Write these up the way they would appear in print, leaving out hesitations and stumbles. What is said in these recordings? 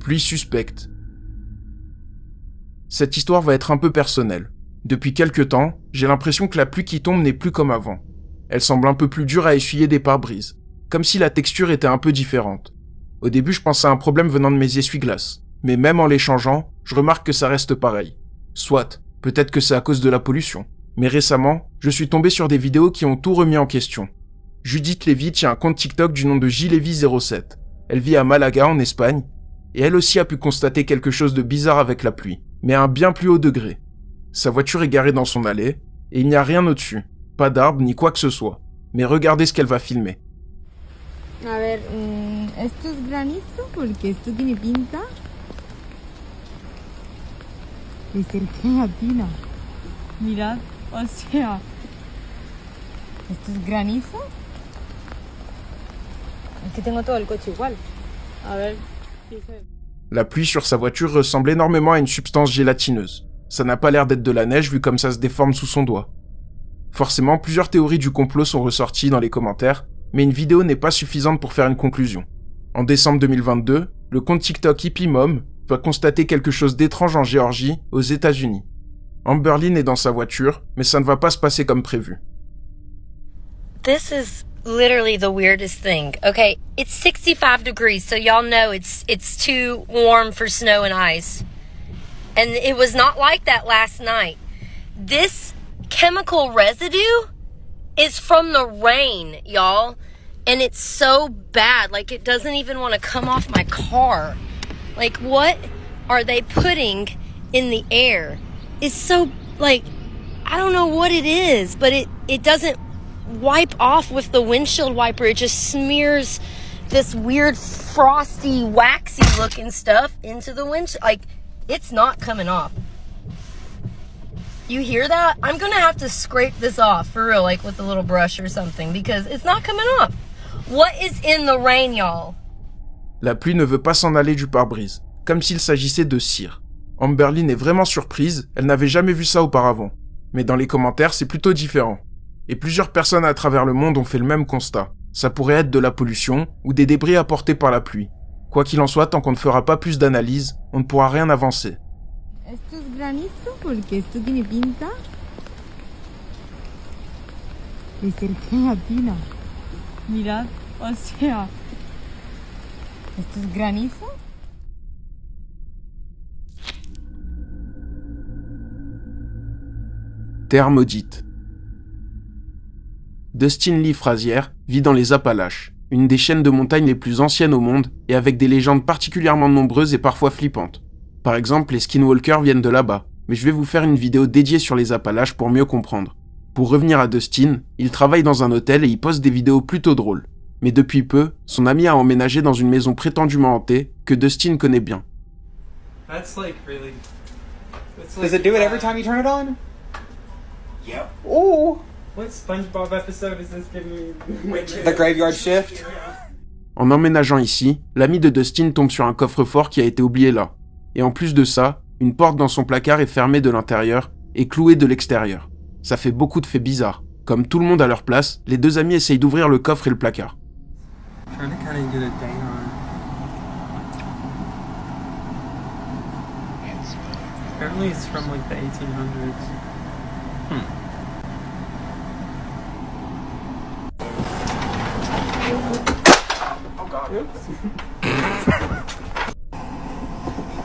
Pluie suspecte. Cette histoire va être un peu personnelle. Depuis quelque temps, j'ai l'impression que la pluie qui tombe n'est plus comme avant. Elle semble un peu plus dure à essuyer des pare-brises, comme si la texture était un peu différente. Au début, je pensais à un problème venant de mes essuie-glaces, mais même en les changeant, je remarque que ça reste pareil. Soit, peut-être que c'est à cause de la pollution. Mais récemment, je suis tombé sur des vidéos qui ont tout remis en question. Judith Lévy tient un compte TikTok du nom de JLévy07. Elle vit à Malaga, en Espagne, et elle aussi a pu constater quelque chose de bizarre avec la pluie, mais à un bien plus haut degré. Sa voiture est garée dans son allée, et il n'y a rien au-dessus. Pas d'arbre ni quoi que ce soit. Mais regardez ce qu'elle va filmer. A ver, esto es granizo porque esto tiene pinta de ser gelatina. Mirad, o sea, esto es granizo. Es que tengo todo el coche igual. A ver, fíjate. La pluie sur sa voiture ressemble énormément à une substance gélatineuse. Ça n'a pas l'air d'être de la neige vu comme ça se déforme sous son doigt. Forcément, plusieurs théories du complot sont ressorties dans les commentaires, mais une vidéo n'est pas suffisante pour faire une conclusion. En décembre 2022, le compte TikTok Hippie Mom va constater quelque chose d'étrange en Géorgie, aux États-Unis. Amber Lynn est dans sa voiture, mais ça ne va pas se passer comme prévu. This is literally the weirdest thing. Okay, it's 65 degrees, so y'all know it's too warm for snow and ice. And it was not like that last night. This chemical residue is from the rain, y'all. And it's so bad. Like, it doesn't even want to come off my car. Like, what are they putting in the air? It's so, like, I don't know what it is, but it doesn't wipe off with the windshield wiper. It just smears this weird frosty, waxy looking stuff into the windshield. Like, it's not coming off. You hear that? I'm gonna have to scrape this off for real, like with a little brush or something, because it's not coming off. What is in the rain, y'all? La pluie ne veut pas s'en aller du pare-brise, comme s'il s'agissait de cire. Amber Lynn est vraiment surprise, elle n'avait jamais vu ça auparavant. Mais dans les commentaires, c'est plutôt différent. Et plusieurs personnes à travers le monde ont fait le même constat. Ça pourrait être de la pollution ou des débris apportés par la pluie. Quoi qu'il en soit, tant qu'on ne fera pas plus d'analyses, on ne pourra rien avancer. Esto es granizo porque esto tiene pinta de ser gelatina. Mirad, o sea, esto es granizo. Terre maudite. Dustin Lee Frazier vit dans les Appalaches, une des chaînes de montagnes les plus anciennes au monde et avec des légendes particulièrement nombreuses et parfois flippantes. Par exemple, les skinwalkers viennent de là-bas, mais je vais vous faire une vidéo dédiée sur les Appalaches pour mieux comprendre. Pour revenir à Dustin, il travaille dans un hôtel et il poste des vidéos plutôt drôles. Mais depuis peu, son ami a emménagé dans une maison prétendument hantée que Dustin connaît bien. That's like really. Does it do it every time you turn it on? Yep. Ooh. What SpongeBob episode is this giving me? The Graveyard Shift. En emménageant ici, l'ami de Dustin tombe sur un coffre-fort qui a été oublié là. Et en plus de ça, une porte dans son placard est fermée de l'intérieur et clouée de l'extérieur. Ça fait beaucoup de faits bizarres. Comme tout le monde à leur place, les deux amis essayent d'ouvrir le coffre et le placard. Trying to kind of get a date on. Apparently it's from like the 1800s. Oh god. Oops. Even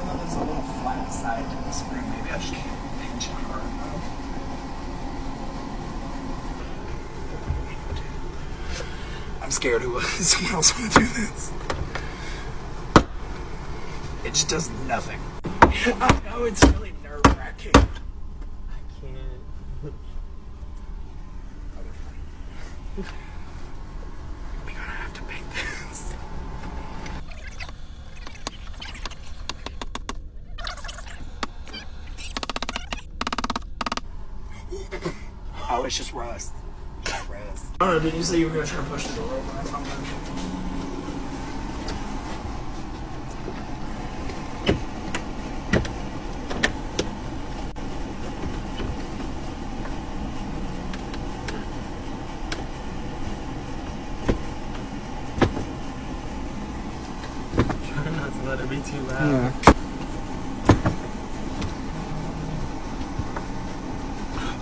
though there's a little flat side to the spring, maybe I should pinch it hard. I'm scared who someone else want to do this. It just does nothing. I know it's really nerve-wracking. I can't. We're gonna have to paint this. Oh, it's just rust. Rust. I don't know, did you say you were gonna try to push the door open or something? Try not to let it be too loud. Yeah.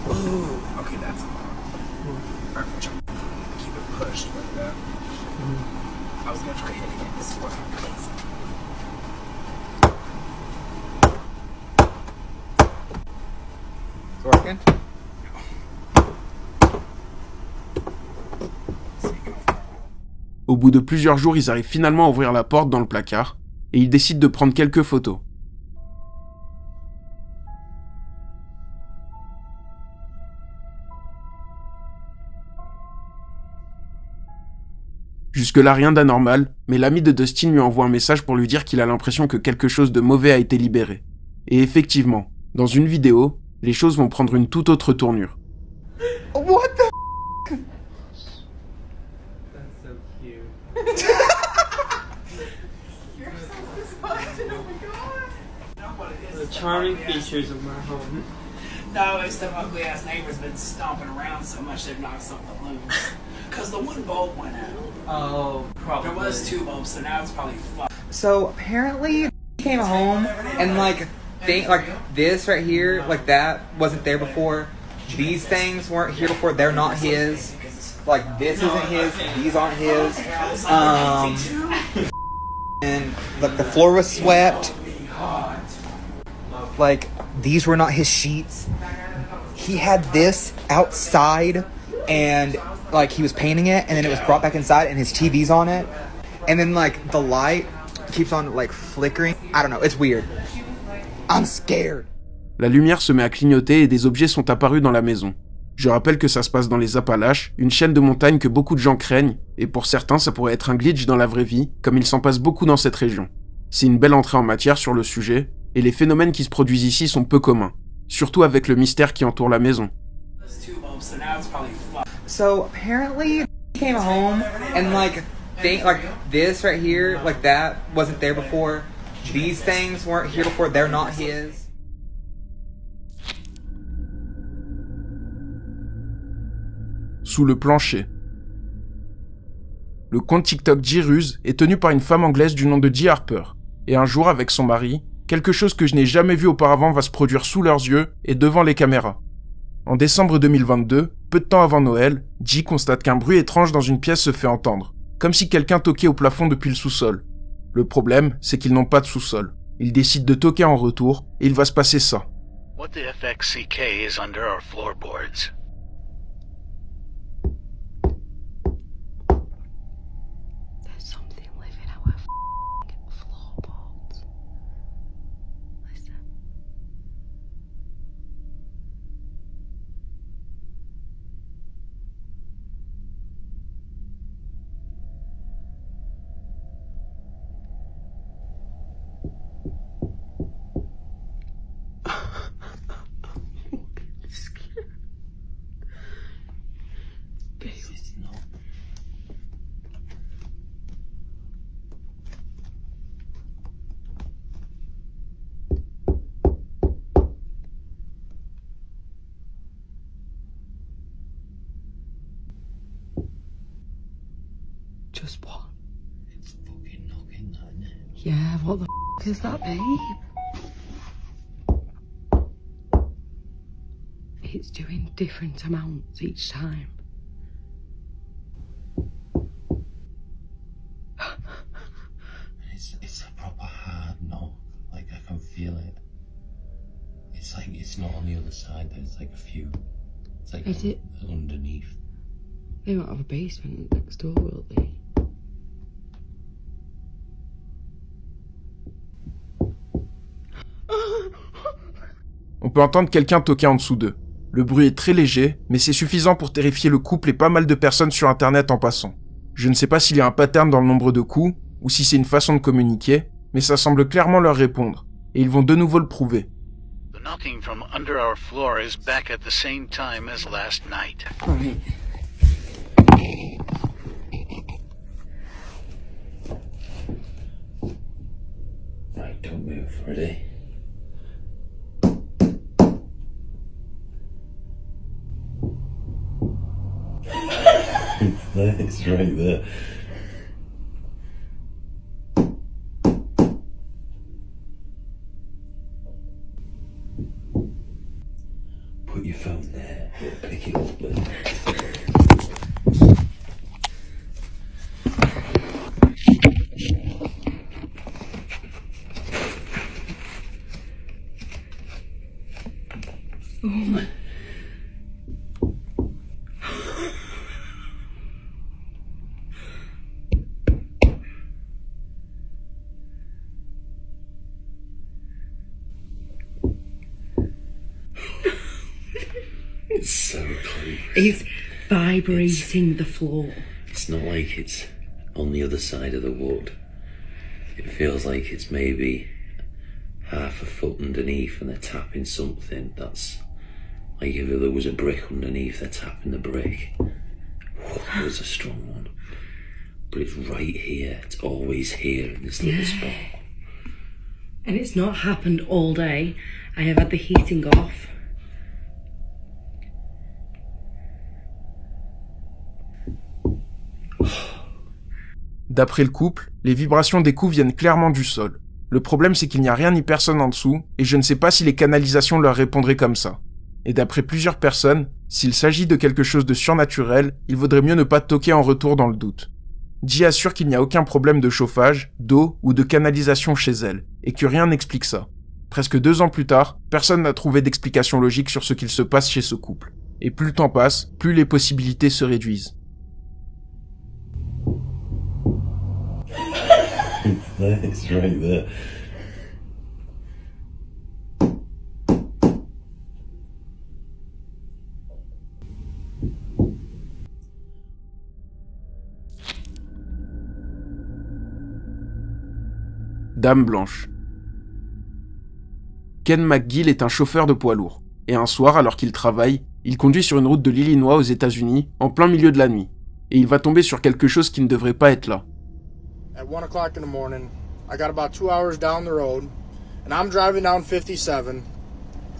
Ooh, okay, that's alright, keep it pushed like that. I was gonna try hitting it. This is what happens. It's working? Au bout de plusieurs jours, ils arrivent finalement à ouvrir la porte dans le placard, et ils décident de prendre quelques photos. Jusque-là, rien d'anormal, mais l'ami de Dustin lui envoie un message pour lui dire qu'il a l'impression que quelque chose de mauvais a été libéré. Et effectivement, dans une vidéo, les choses vont prendre une toute autre tournure. What the That's so cute. The charming features of my home. No, it's the ugly ass neighbor's been stomping around so much they've knocked something loose. Cause the one bulb went out. Oh, probably. There was two bulbs, so now it's probably fucked. So apparently he came home and like this right here, like that wasn't there before. These things weren't here before, they're not his. Like this isn't his, these aren't his. And like the floor was swept. Like these were not his sheets. He had this outside and like he was painting it and then it was brought back inside and his TV's on it. And then like the light keeps on like flickering. I don't know, it's weird. I'm scared. La lumière se met à clignoter et des objets sont apparus dans la maison. Je rappelle que ça se passe dans les Appalaches, une chaîne de montagnes que beaucoup de gens craignent, et pour certains ça pourrait être un glitch dans la vraie vie, comme il s'en passe beaucoup dans cette région. C'est une belle entrée en matière sur le sujet, et les phénomènes qui se produisent ici sont peu communs, surtout avec le mystère qui entoure la maison. So apparently he came home and like this right here, like that wasn't there before. These things weren't here before, they're not his. Sous le plancher. Le compte TikTok Jiruz est tenu par une femme anglaise du nom de Dee Harper. Et un jour, avec son mari, quelque chose que je n'ai jamais vu auparavant va se produire sous leurs yeux et devant les caméras. En décembre 2022, peu de temps avant Noël, Dee constate qu'un bruit étrange dans une pièce se fait entendre, comme si quelqu'un toquait au plafond depuis le sous-sol. Le problème, c'est qu'ils n'ont pas de sous-sol. Ils décident de toquer en retour, et il va se passer ça. What the FXCK is under our floorboards? There's something living our floorboards. Listen. Just what? It's fucking knocking, isn't it? Yeah, what the is that, babe? It's doing different amounts each time. It's a proper hard no. Like I can feel it. It's like it's not on the other side. There's like a few. It's like Is it? Underneath. They won't have a basement next door, will they? On peut entendre quelqu'un toquer en dessous d'eux. Le bruit est très léger, mais c'est suffisant pour terrifier le couple et pas mal de personnes sur internet en passant. Je ne sais pas s'il y a un pattern dans le nombre de coups, ou si c'est une façon de communiquer, mais ça semble clairement leur répondre, et ils vont de nouveau le prouver. The knocking from under our floor is back at the same time as last night. Alright. Right, don't move. Ready? It's right there. Pick it up, but... It's so clean. It's vibrating the floor. It's not like it's on the other side of the wood. It feels like it's maybe half a foot underneath and they're tapping something that's like if there was a brick underneath, they're tapping the brick. That was a strong one. But it's right here. It's always here in this little spot. And it's not happened all day. I have had the heating off. D'après le couple, les vibrations des coups viennent clairement du sol. Le problème, c'est qu'il n'y a rien ni personne en dessous, et je ne sais pas si les canalisations leur répondraient comme ça. Et d'après plusieurs personnes, s'il s'agit de quelque chose de surnaturel, il vaudrait mieux ne pas toquer en retour dans le doute. Ji assure qu'il n'y a aucun problème de chauffage, d'eau ou de canalisation chez elle, et que rien n'explique ça. Presque 2 ans plus tard, personne n'a trouvé d'explication logique sur ce qu'il se passe chez ce couple. Et plus le temps passe, plus les possibilités se réduisent. It's right there. Dame blanche. Ken McGill est un chauffeur de poids lourd. Et un soir, alors qu'il travaille, il conduit sur une route de l'Illinois aux États-Unis, en plein milieu de la nuit. Et il va tomber sur quelque chose qui ne devrait pas être là. At 1 o'clock in the morning, I got about 2 hours down the road, and I'm driving down 57,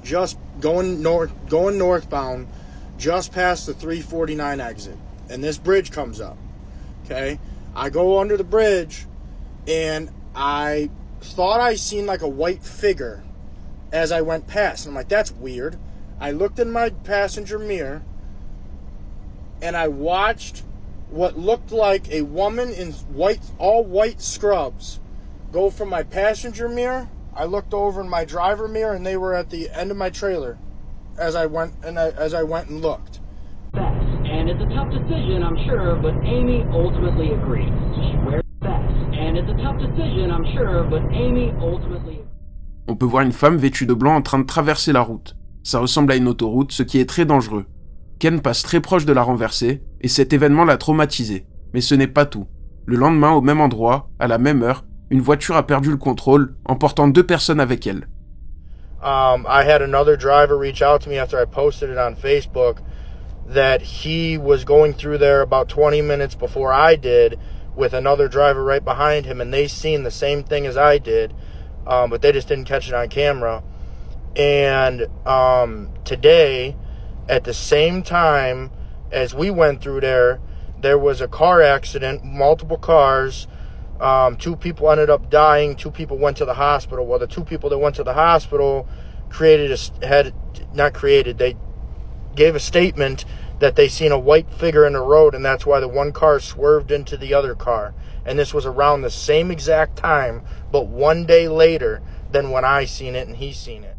just going northbound, just past the 349 exit, and this bridge comes up. Okay, I go under the bridge, and I thought I seen like a white figure as I went past, and I'm like, that's weird. I looked in my passenger mirror, and I watched what looked like a woman in all white scrubs go from my passenger mirror. I looked over in my driver mirror, and they were at the end of my trailer as I went and looked. Best, and it's a tough decision, I'm sure, but Amy ultimately agrees. She wears best, and it's a tough decision, I'm sure, but Amy ultimately agrees. On peut voir une femme vêtue de blanc en train de traverser la route. Ça ressemble à une autoroute, ce qui est très dangereux. Ken passe très proche de la renverser, et cet événement l'a traumatisé. Mais ce n'est pas tout. Le lendemain, au même endroit, à la même heure, une voiture a perdu le contrôle, emportant 2 personnes avec elle. I had another driver reach out to me after I posted it on Facebook that he was going through there about 20 minutes before I did with another driver right behind him, and they seen the same thing as I did, but they just didn't catch it on camera. And today, at the same time as we went through there was a car accident, multiple cars. 2 people ended up dying. 2 people went to the hospital. Well, the 2 people that went to the hospital they gave a statement that they seen a white figure in the road, and that's why the one car swerved into the other car. And this was around the same exact time, but 1 day later than when I seen it and he seen it.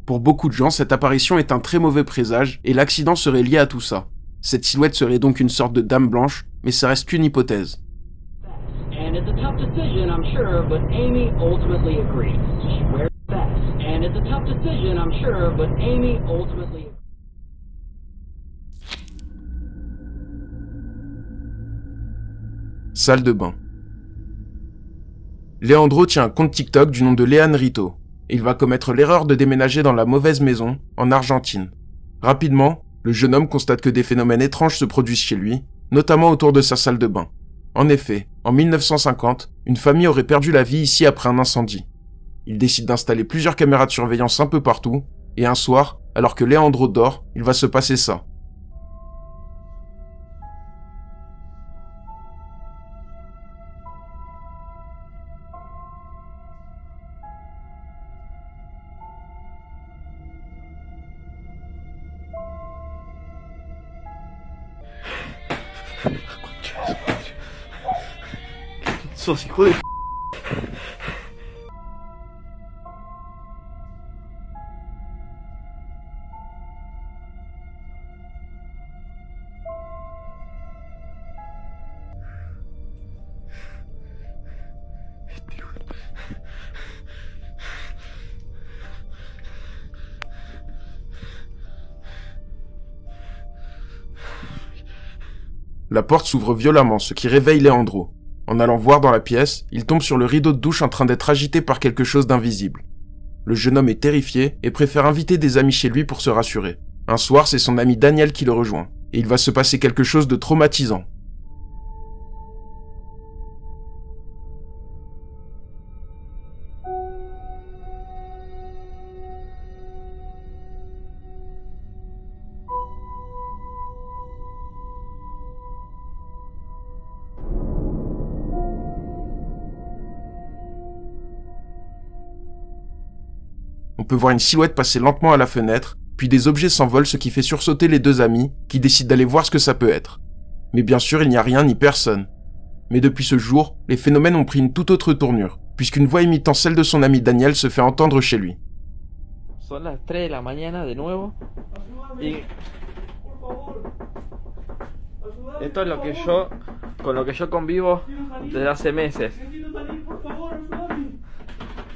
Pour beaucoup de gens, cette apparition est un très mauvais présage, et l'accident serait lié à tout ça. Cette silhouette serait donc une sorte de dame blanche, mais ça reste qu'une hypothèse. And it's a tough decision, I'm sure, but Amy ultimately agrees. She wears best, and it's a tough decision, I'm sure, but Amy ultimately agrees. Salle de bain. Leandro tient un compte TikTok du nom de Lean Rito. Et il va commettre l'erreur de déménager dans la mauvaise maison, en Argentine. Rapidement, le jeune homme constate que des phénomènes étranges se produisent chez lui, notamment autour de sa salle de bain. En effet, en 1950, une famille aurait perdu la vie ici après un incendie. Il décide d'installer plusieurs caméras de surveillance un peu partout, et un soir, alors que Leandro dort, il va se passer ça. Sos hijo de... La porte s'ouvre violemment, ce qui réveille Leandro. En allant voir dans la pièce, il tombe sur le rideau de douche en train d'être agité par quelque chose d'invisible. Le jeune homme est terrifié et préfère inviter des amis chez lui pour se rassurer. Un soir, c'est son ami Daniel qui le rejoint, et il va se passer quelque chose de traumatisant. On peut voir une silhouette passer lentement à la fenêtre, puis des objets s'envolent, ce qui fait sursauter les deux amis, qui décident d'aller voir ce que ça peut être. Mais bien sûr, il n'y a rien ni personne. Mais depuis ce jour, les phénomènes ont pris une toute autre tournure, puisqu'une voix imitant celle de son ami Daniel se fait entendre chez lui. Son las 3 de la mañana de nuevo. Y... Esto es lo que yo, con lo que yo convivo desde hace meses.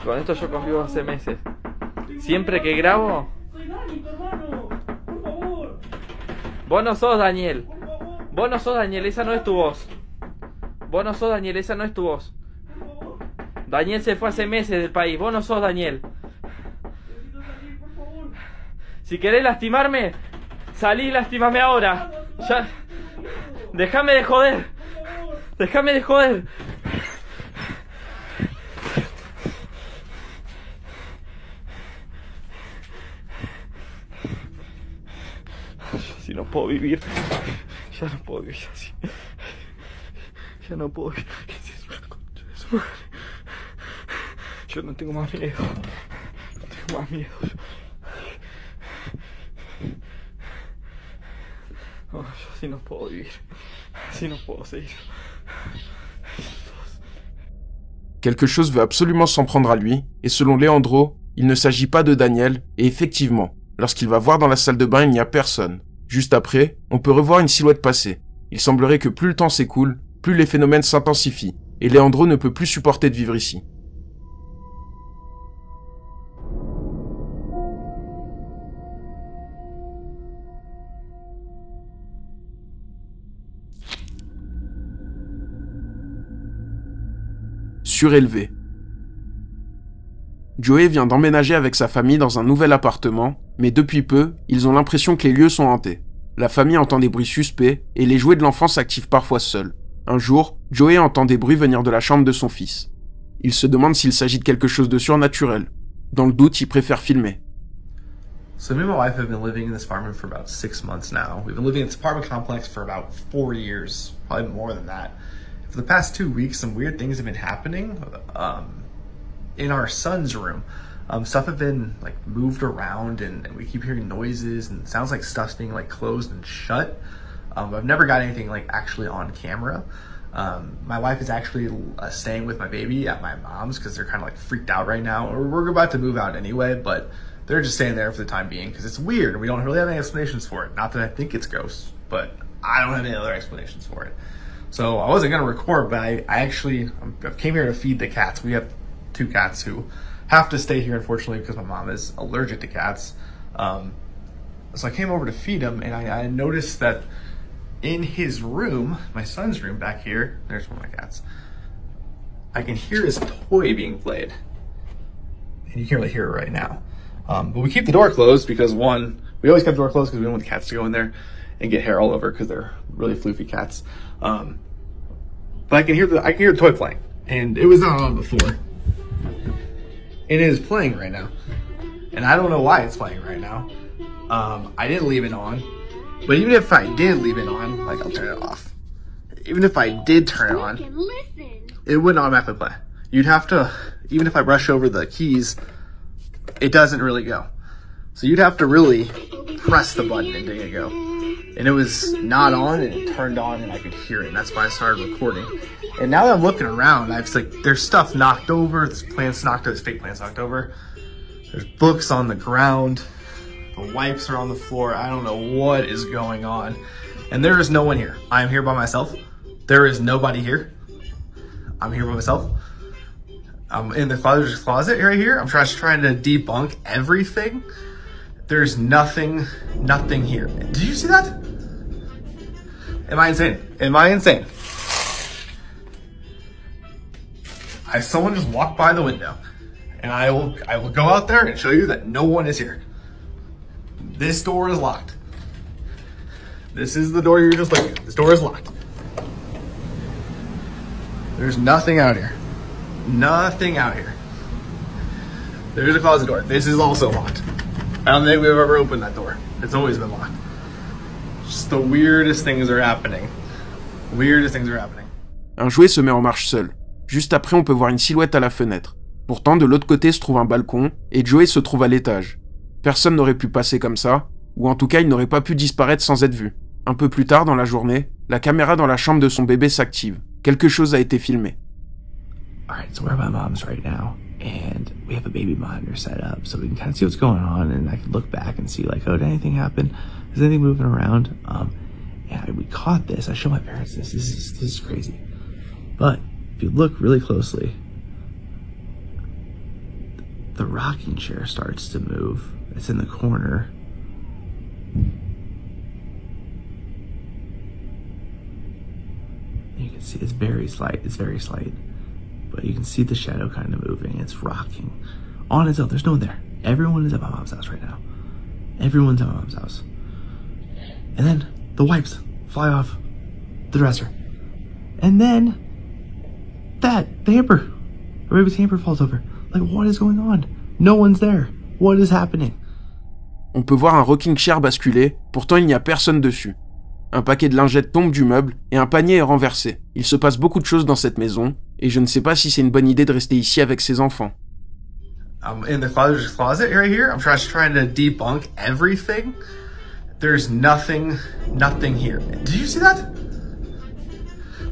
Con esto yo convivo hace meses. Siempre que grabo... Vos no sos Daniel. Vos no sos Daniel, esa no es tu voz. Vos no sos Daniel, esa no es tu voz. Daniel se fue hace meses del país, vos no sos Daniel. Si querés lastimarme, salí y lastimame ahora. Ya... Déjame de joder. Déjame de joder. Si no puedo vivir, ya no puedo vivir así. Ya no puedo vivir. Yo no tengo más miedo. No tengo más miedo. No, yo así no puedo vivir. Así no puedo seguir. Quelque chose veut absolument s'en prendre à lui, et selon Leandro, il ne s'agit pas de Daniel, et effectivement, lorsqu'il va voir dans la salle de bain, il n'y a personne. Juste après, on peut revoir une silhouette passer. Il semblerait que plus le temps s'écoule, plus les phénomènes s'intensifient, et Leandro ne peut plus supporter de vivre ici. Surélevé. Joey vient d'emménager avec sa famille dans un nouvel appartement, mais depuis peu, ils ont l'impression que les lieux sont hantés. La famille entend des bruits suspects et les jouets de l'enfant s'activent parfois seuls. Un jour, Joey entend des bruits venir de la chambre de son fils. Il se demande s'il s'agit de quelque chose de surnaturel. Dans le doute, il préfère filmer. So me and my wife have been living in this apartment for about 6 months now. We've been living in this apartment complex for about 4 years, probably more than that. For the past 2 weeks, some weird things have been happening in our son's room. Stuff have been like moved around and we keep hearing noises and it sounds like stuff's being like closed and shut. I've never got anything like actually on camera. My wife is actually staying with my baby at my mom's because they're kind of like freaked out right now. We're about to move out anyway, but they're just staying there for the time being because it's weird and we don't really have any explanations for it. Not that I think it's ghosts, but I don't have any other explanations for it. So I wasn't gonna record, but I came here to feed the cats. We have 2 cats who have to stay here, unfortunately, because my mom is allergic to cats. So I came over to feed him, and I noticed that in his room, my son's room back here, there's one of my cats, I can hear his toy being played. And you can't really hear it right now. But we keep the door closed because, one, we always kept the door closed because we don't want the cats to go in there and get hair all over because they're really floofy cats. But I can hear the toy playing, and it was not on before. It is playing right now, and I don't know why it's playing right now. I didn't leave it on, but even if I did leave it on, like I'll turn it off. Even if I did turn it on, it wouldn't automatically play. You'd have to, even if I brush over the keys, it doesn't really go. So you'd have to really press the button and make it go. And it was not on, and it turned on, and I could hear it. And that's why I started recording. And now that I'm looking around, there's stuff knocked over. There's plants knocked over. There's fake plants knocked over. There's books on the ground. The wipes are on the floor. I don't know what is going on. And there is no one here. I am here by myself. There is nobody here. I'm here by myself. I'm in the closet right here. I'm just trying to debunk everything. There's nothing here. Did you see that? Am I insane? Am I insane? Someone just walked by the window, and I will go out there and show you that no one is here. This door is locked. This is the door you were just looking at. This door is locked. There's nothing out here. Nothing out here. There's a closet door. This is also locked. I don't think we've ever opened that door. It's always been locked. Just the weirdest things are happening. Weirdest things are happening. Un jouet se met en marche seul. Juste après, on peut voir une silhouette à la fenêtre. Pourtant, de l'autre côté se trouve un balcon, et Joey se trouve à l'étage. Personne n'aurait pu passer comme ça, ou en tout cas, il n'aurait pas pu disparaître sans être vu. Un peu plus tard dans la journée, la caméra dans la chambre de son bébé s'active. Quelque chose a été filmé. Alright, so we're at my mom's right now, and we have a baby monitor set up, so we can kind of see what's going on, and I can look back and see, like, oh, did anything happen? Is anything moving around? And we caught this. I showed my parents this. This is crazy. But if you look really closely, the rocking chair starts to move. It's in the corner. You can see it's very slight. But you can see the shadow kind of moving. It's rocking on its own. There's no one there. Everyone is at my mom's house right now. Everyone's at my mom's house. And then the wipes fly off the dresser. And then the hamper. The baby's hamper falls over. Like, what is going on? No one's there. What is happening? On peut voir un rocking chair basculer, pourtant il n'y a personne dessus. Un paquet de lingettes tombe du meuble et un panier est renversé. Il se passe beaucoup de choses dans cette maison, et je ne sais pas si c'est une bonne idée de rester ici avec ses enfants. I'm in the closet right here. I'm just trying to debunk everything. There's nothing here. Did you see that?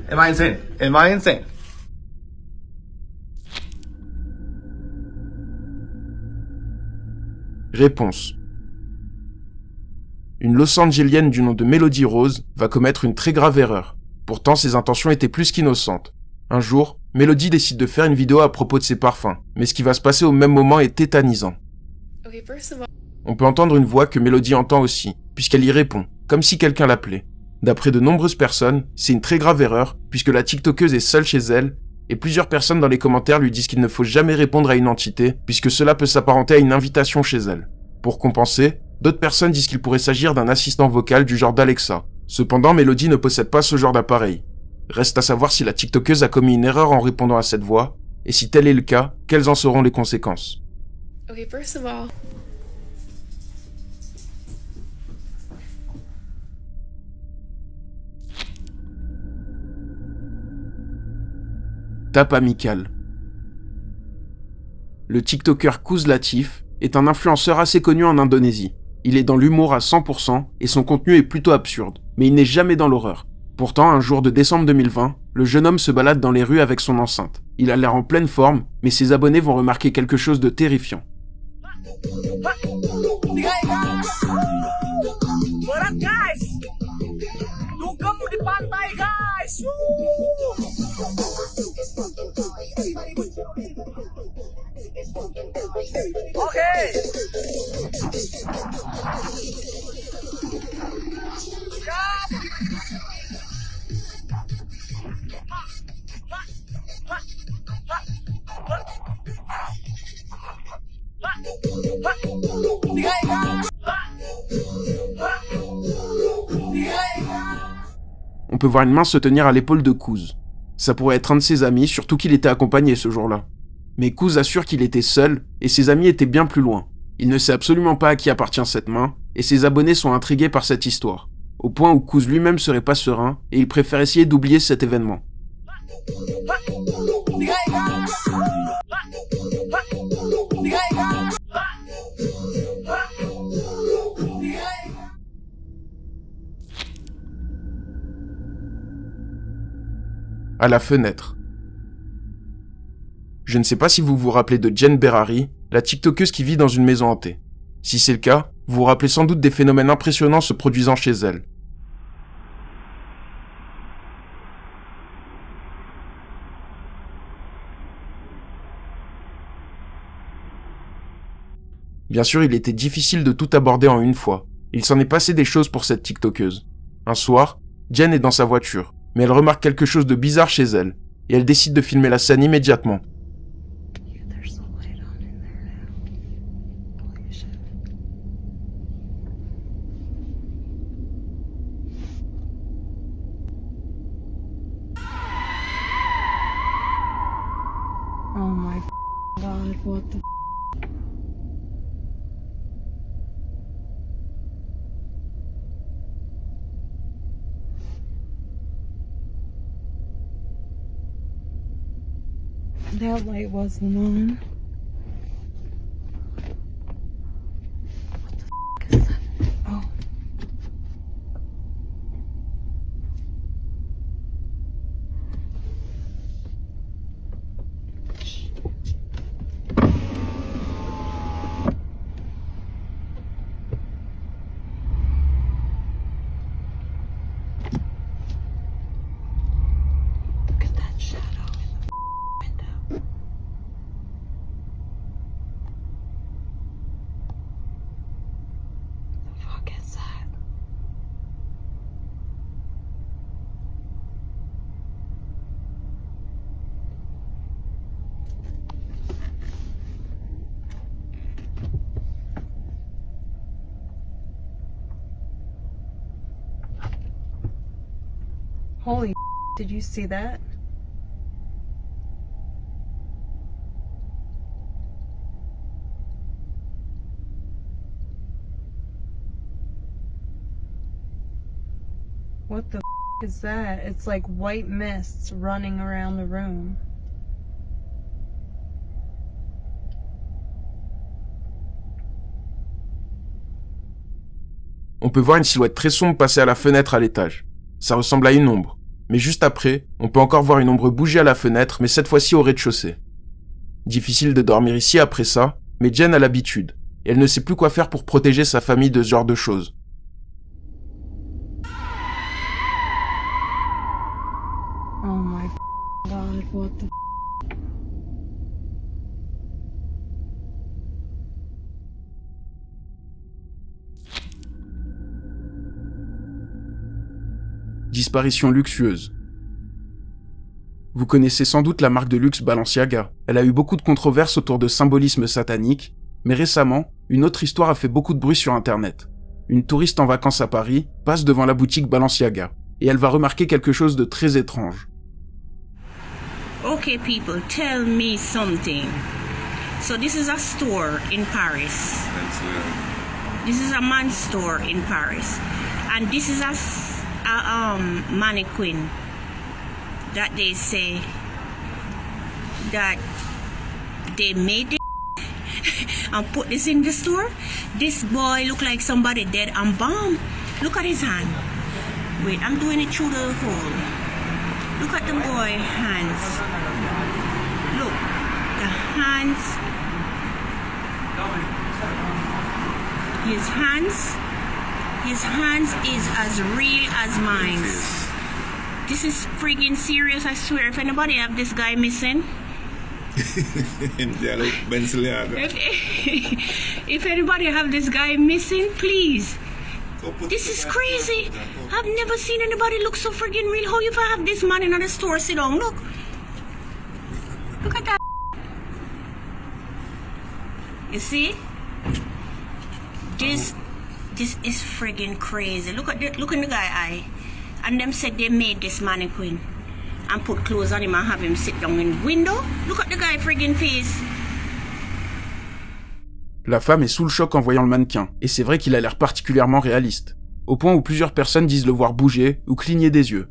Am I insane? Am I insane? Réponse. Une Los Angelienne du nom de Melody Rose va commettre une très grave erreur. Pourtant, ses intentions étaient plus qu'innocentes. Un jour, Melody décide de faire une vidéo à propos de ses parfums, mais ce qui va se passer au même moment est tétanisant. On peut entendre une voix que Melody entend aussi, puisqu'elle y répond, comme si quelqu'un l'appelait. D'après de nombreuses personnes, c'est une très grave erreur, puisque la TikTokeuse est seule chez elle, et plusieurs personnes dans les commentaires lui disent qu'il ne faut jamais répondre à une entité, puisque cela peut s'apparenter à une invitation chez elle. Pour compenser, d'autres personnes disent qu'il pourrait s'agir d'un assistant vocal du genre d'Alexa. Cependant, Melody ne possède pas ce genre d'appareil. Reste à savoir si la TikTokeuse a commis une erreur en répondant à cette voix, et si tel est le cas, quelles en seront les conséquences. Okay, first of all, Tape amicale. Le TikToker Kouz Latif est un influenceur assez connu en Indonésie. Il est dans l'humour à 100% et son contenu est plutôt absurde, mais il n'est jamais dans l'horreur. Pourtant, un jour de décembre 2020, le jeune homme se balade dans les rues avec son enceinte. Il a l'air en pleine forme, mais ses abonnés vont remarquer quelque chose de terrifiant. On peut voir une main se tenir à l'épaule de Kouz. Ça pourrait être un de ses amis, surtout qu'il était accompagné ce jour-là. Mais Kouz assure qu'il était seul, et ses amis étaient bien plus loin. Il ne sait absolument pas à qui appartient cette main, et ses abonnés sont intrigués par cette histoire. Au point où Kouz lui-même serait pas serein, et il préfère essayer d'oublier cet événement. à la fenêtre. Je ne sais pas si vous vous rappelez de Jen Berrari, la tiktokeuse qui vit dans une maison hantée. Si c'est le cas, vous vous rappelez sans doute des phénomènes impressionnants se produisant chez elle. Bien sûr, il était difficile de tout aborder en une fois. Il s'en est passé des choses pour cette tiktokeuse. Un soir, Jen est dans sa voiture, mais elle remarque quelque chose de bizarre chez elle, et elle décide de filmer la scène immédiatement. Oh my god, what the That light wasn't on. What the is that? Oh. Look at that shadow in the window. The fuck is that? Holy, did you see that? What the is that? It's like white mists running around the room. On peut voir une silhouette très sombre passer à la fenêtre à l'étage. Ça ressemble à une ombre. Mais juste après, on peut encore voir une ombre bouger à la fenêtre, mais cette fois-ci au rez-de-chaussée. Difficile de dormir ici après ça, mais Jen a l'habitude, et elle ne sait plus quoi faire pour protéger sa famille de ce genre de choses. Oh my god, what the Disparition luxueuse. Vous connaissez sans doute la marque de luxe Balenciaga. Elle a eu beaucoup de controverses autour de symbolisme satanique, mais récemment, une autre histoire a fait beaucoup de bruit sur internet. Une touriste en vacances à Paris passe devant la boutique Balenciaga, et elle va remarquer quelque chose de très étrange. Okay, people, tell me something. So this is a store in Paris. This is a man's store in Paris, and this is a mannequin that they say that they made it and put this in the store. This boy look like somebody dead and bomb. Look at his hand. Wait, I'm doing it through the hole. Look at the boy hands. Look, the hands. His hands is as real as mine. This is friggin' serious, I swear. If anybody have this guy missing, if anybody have this guy missing, please. This is crazy. I've never seen anybody look so friggin' real. How you ever have this man in the store sit down? Look. Look at that. You see? This is friggin' crazy. Look in the guy eye. And them said they made this mannequin and put clothes on him and have him sit down in the window. Look at the guy friggin' face. La femme est sous le choc en voyant le mannequin, et c'est vrai qu'il a l'air particulièrement réaliste, au point où plusieurs personnes disent le voir bouger ou cligner des yeux.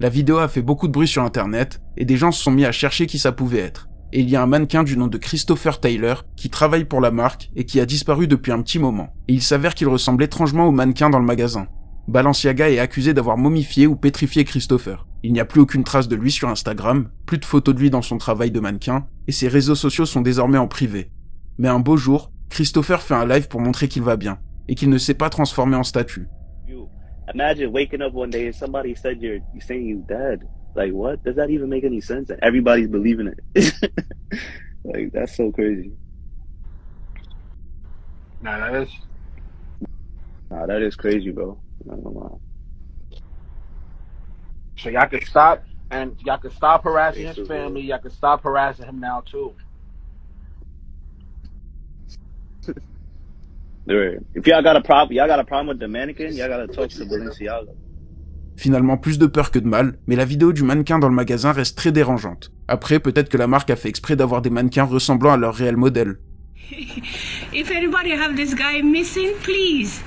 La vidéo a fait beaucoup de bruit sur internet, et des gens se sont mis à chercher qui ça pouvait être. Et il y a un mannequin du nom de Christopher Taylor qui travaille pour la marque et qui a disparu depuis un petit moment. Et il s'avère qu'il ressemble étrangement au mannequin dans le magasin. Balenciaga est accusé d'avoir momifié ou pétrifié Christopher. Il n'y a plus aucune trace de lui sur Instagram, plus de photos de lui dans son travail de mannequin, et ses réseaux sociaux sont désormais en privé. Mais un beau jour, Christopher fait un live pour montrer qu'il va bien, et qu'il ne s'est pas transformé en statue. Imagine waking up one day and somebody said you're saying you're dead. Like, what? Does that even make any sense? And everybody's believing it. Like, that's so crazy. Nah, that is crazy, bro. Not gonna lie. So y'all can stop, and y'all can stop harassing his family. Y'all can stop harassing him now too. If y'all got a problem with the mannequin, y'all gotta talk to Balenciaga. Finalement, plus de peur que de mal, mais la vidéo du mannequin dans le magasin reste très dérangeante. Après, peut-être que la marque a fait exprès d'avoir des mannequins ressemblant à leur réel modèle. If anybody have this guy missing, please.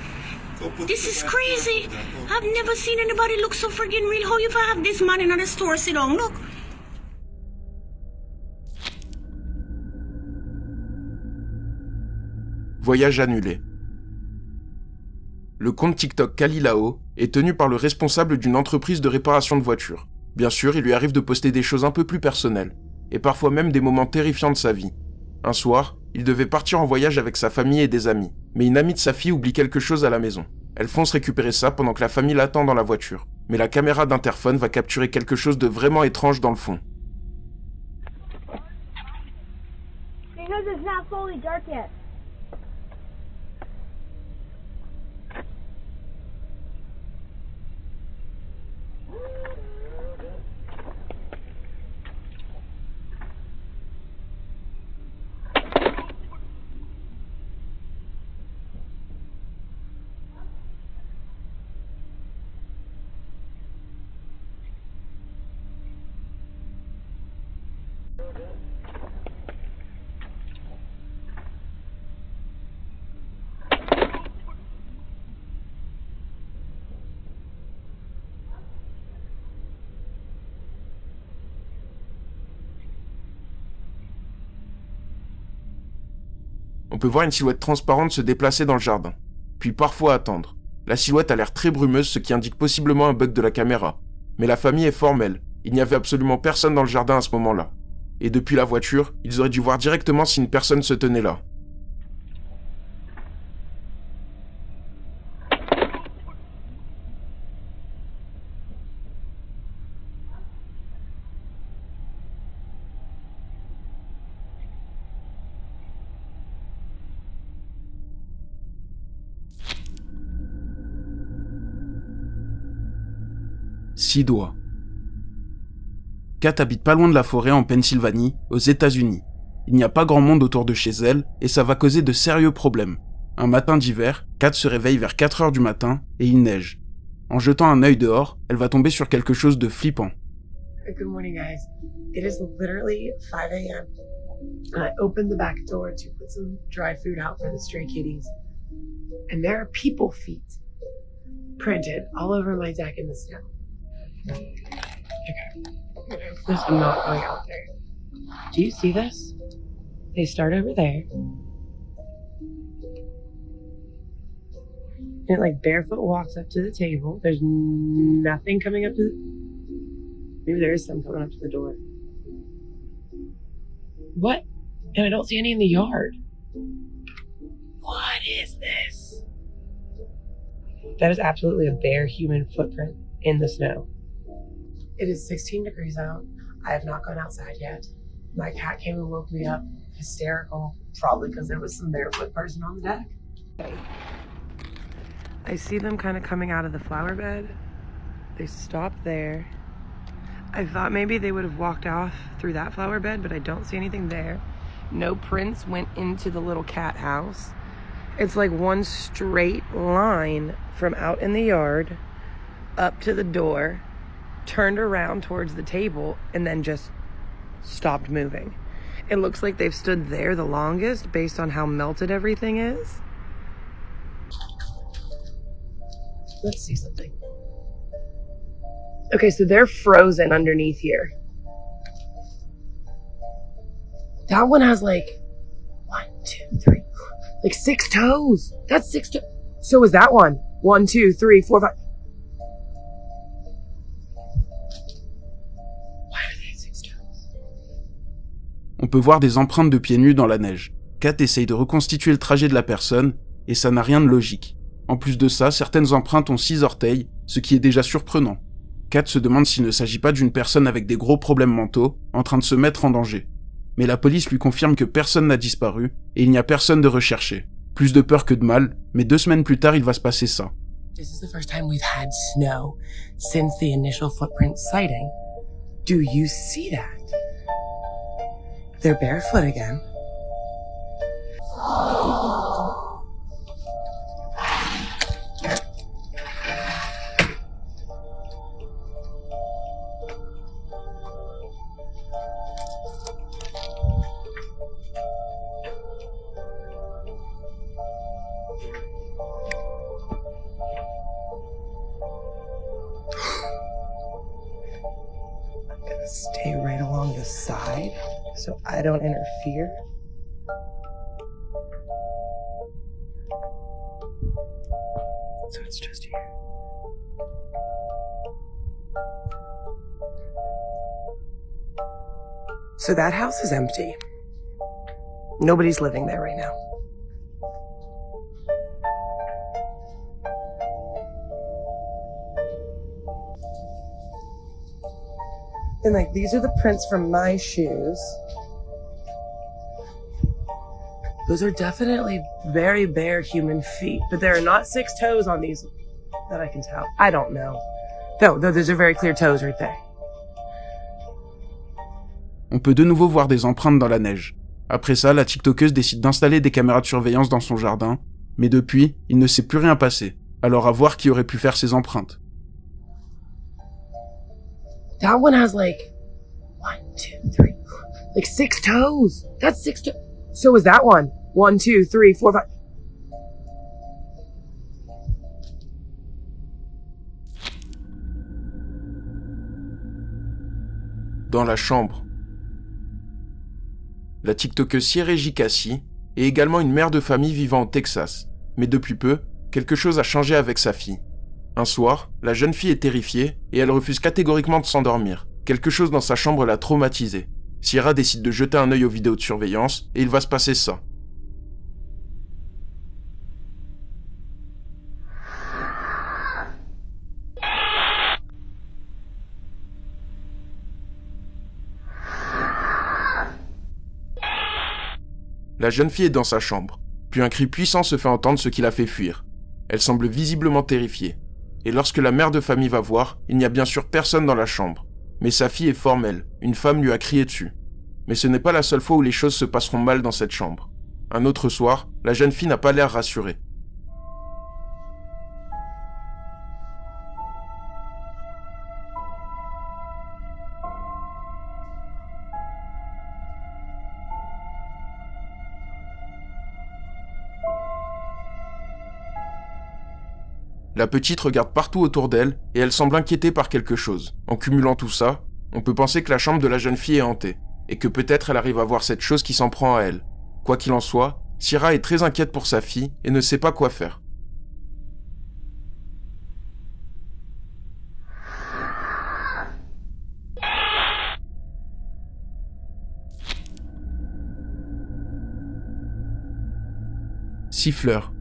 This is crazy. I've never seen anybody look so friggin' real. How if I have this man in the store sit down? Look. Voyage annulé. Le compte TikTok Kalilao est tenu par le responsable d'une entreprise de réparation de voitures. Bien sûr, il lui arrive de poster des choses un peu plus personnelles, et parfois même des moments terrifiants de sa vie. Un soir, il devait partir en voyage avec sa famille et des amis, mais une amie de sa fille oublie quelque chose à la maison. Elle fonce récupérer ça pendant que la famille l'attend dans la voiture, mais la caméra d'interphone va capturer quelque chose de vraiment étrange dans le fond. Because it's not fully dark yet. On peut voir une silhouette transparente se déplacer dans le jardin, puis parfois attendre. La silhouette a l'air très brumeuse, ce qui indique possiblement un bug de la caméra. Mais la famille est formelle, il n'y avait absolument personne dans le jardin à ce moment-là. Et depuis la voiture, ils auraient dû voir directement si une personne se tenait là. Six doigts. Kat habite pas loin de la forêt en Pennsylvanie, aux États-Unis. Il n'y a pas grand monde autour de chez elle, et ça va causer de sérieux problèmes. Un matin d'hiver, Kat se réveille vers 4 heures du matin, et il neige. En jetant un œil dehors, elle va tomber sur quelque chose de flippant. Good morning, guys. It is literally 5 a.m. and I opened the back door to put some dry food out for the stray kitties. And there are people feet printed all over my deck in the snow. Okay. This is not going out there. Do you see this? They start over there. And it like barefoot walks up to the table. There's nothing coming up to the... Maybe there is some coming up to the door. What? And I don't see any in the yard. What is this? That is absolutely a bare human footprint in the snow. It is 16 degrees out. I have not gone outside yet. My cat came and woke me up, hysterical, probably because there was some barefoot person on the deck. I see them kind of coming out of the flower bed. They stopped there. I thought maybe they would have walked off through that flower bed, but I don't see anything there. No prints went into the little cat house. It's like one straight line from out in the yard up to the door, turned around towards the table, and then just stopped moving. It looks like they've stood there the longest based on how melted everything is. Let's see something. Okay, so they're frozen underneath here. That one has like 1, 2, 3, 4, like 6 toes. That's 6 toes. So is that one. 1, 2, 3, 4, 5. On peut voir des empreintes de pieds nus dans la neige. Kat essaye de reconstituer le trajet de la personne, et ça n'a rien de logique. En plus de ça, certaines empreintes ont 6 orteils, ce qui est déjà surprenant. Kat se demande s'il ne s'agit pas d'une personne avec des gros problèmes mentaux, en train de se mettre en danger. Mais la police lui confirme que personne n'a disparu, et il n'y a personne de recherché. Plus de peur que de mal, mais 2 semaines plus tard, il va se passer ça. This is the first time we've had snow since the initial footprint sighting. Do you see that? They're barefoot again. Stay right along the side so I don't interfere. So it's just here. So that house is empty. Nobody's living there right now. And like, these are the prints from my shoes. Those are definitely very bare human feet, but there are not 6 toes on these that I can tell. I don't know. No, those are very clear toes right there. On peut de nouveau voir des empreintes dans la neige. Après ça, la TikTokeuse décide d'installer des caméras de surveillance dans son jardin, mais depuis, il ne s'est plus rien passé. Alors à voir qui aurait pu faire ces empreintes. That one has like 1, 2, 3, 4, like 6 toes. That's 6 toes. So is that one. 1, 2, 3, 4, 5. Dans la chambre. La TikTokeuse Siereji Kassi est également une mère de famille vivant au Texas. Mais depuis peu, quelque chose a changé avec sa fille. Un soir, la jeune fille est terrifiée et elle refuse catégoriquement de s'endormir. Quelque chose dans sa chambre l'a traumatisée. Sierra décide de jeter un œil aux vidéos de surveillance et il va se passer ça. La jeune fille est dans sa chambre, puis un cri puissant se fait entendre, ce qui la fait fuir. Elle semble visiblement terrifiée. Et lorsque la mère de famille va voir, il n'y a bien sûr personne dans la chambre. Mais sa fille est formelle, une femme lui a crié dessus. Mais ce n'est pas la seule fois où les choses se passeront mal dans cette chambre. Un autre soir, la jeune fille n'a pas l'air rassurée. La petite regarde partout autour d'elle et elle semble inquiétée par quelque chose. En cumulant tout ça, on peut penser que la chambre de la jeune fille est hantée et que peut-être elle arrive à voir cette chose qui s'en prend à elle. Quoi qu'il en soit, Sierra est très inquiète pour sa fille et ne sait pas quoi faire. Siffleur.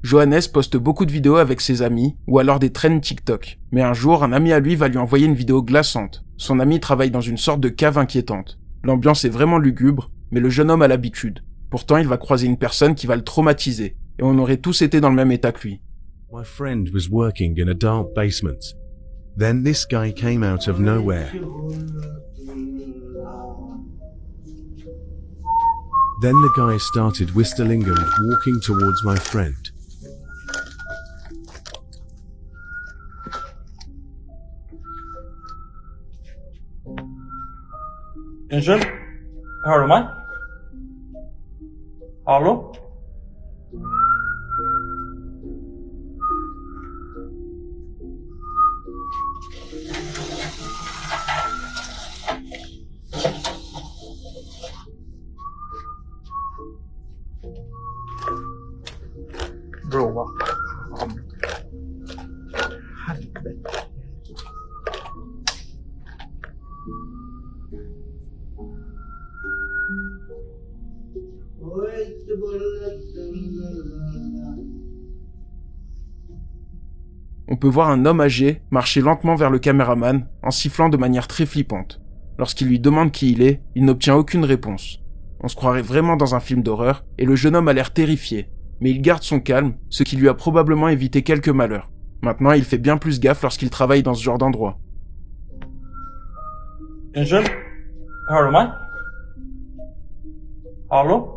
Johannes poste beaucoup de vidéos avec ses amis, ou alors des trends TikTok. Mais un jour, un ami à lui va lui envoyer une vidéo glaçante. Son ami travaille dans une sorte de cave inquiétante. L'ambiance est vraiment lugubre, mais le jeune homme a l'habitude. Pourtant, il va croiser une personne qui va le traumatiser, et on aurait tous été dans le même état que lui. My friend was working in a dark basement. Then this guy came out of nowhere. Then the guy started whistling and walking towards my friend. Angel? Hör mig? Hallå? Bro, vad fan? Helvete. peut voir un homme âgé marcher lentement vers le caméraman en sifflant de manière très flippante. Lorsqu'il lui demande qui il est, il n'obtient aucune réponse. On se croirait vraiment dans un film d'horreur et le jeune homme a l'air terrifié, mais il garde son calme, ce qui lui a probablement évité quelques malheurs. Maintenant, il fait bien plus gaffe lorsqu'il travaille dans ce genre d'endroit. Attention. Hello, man. Hello.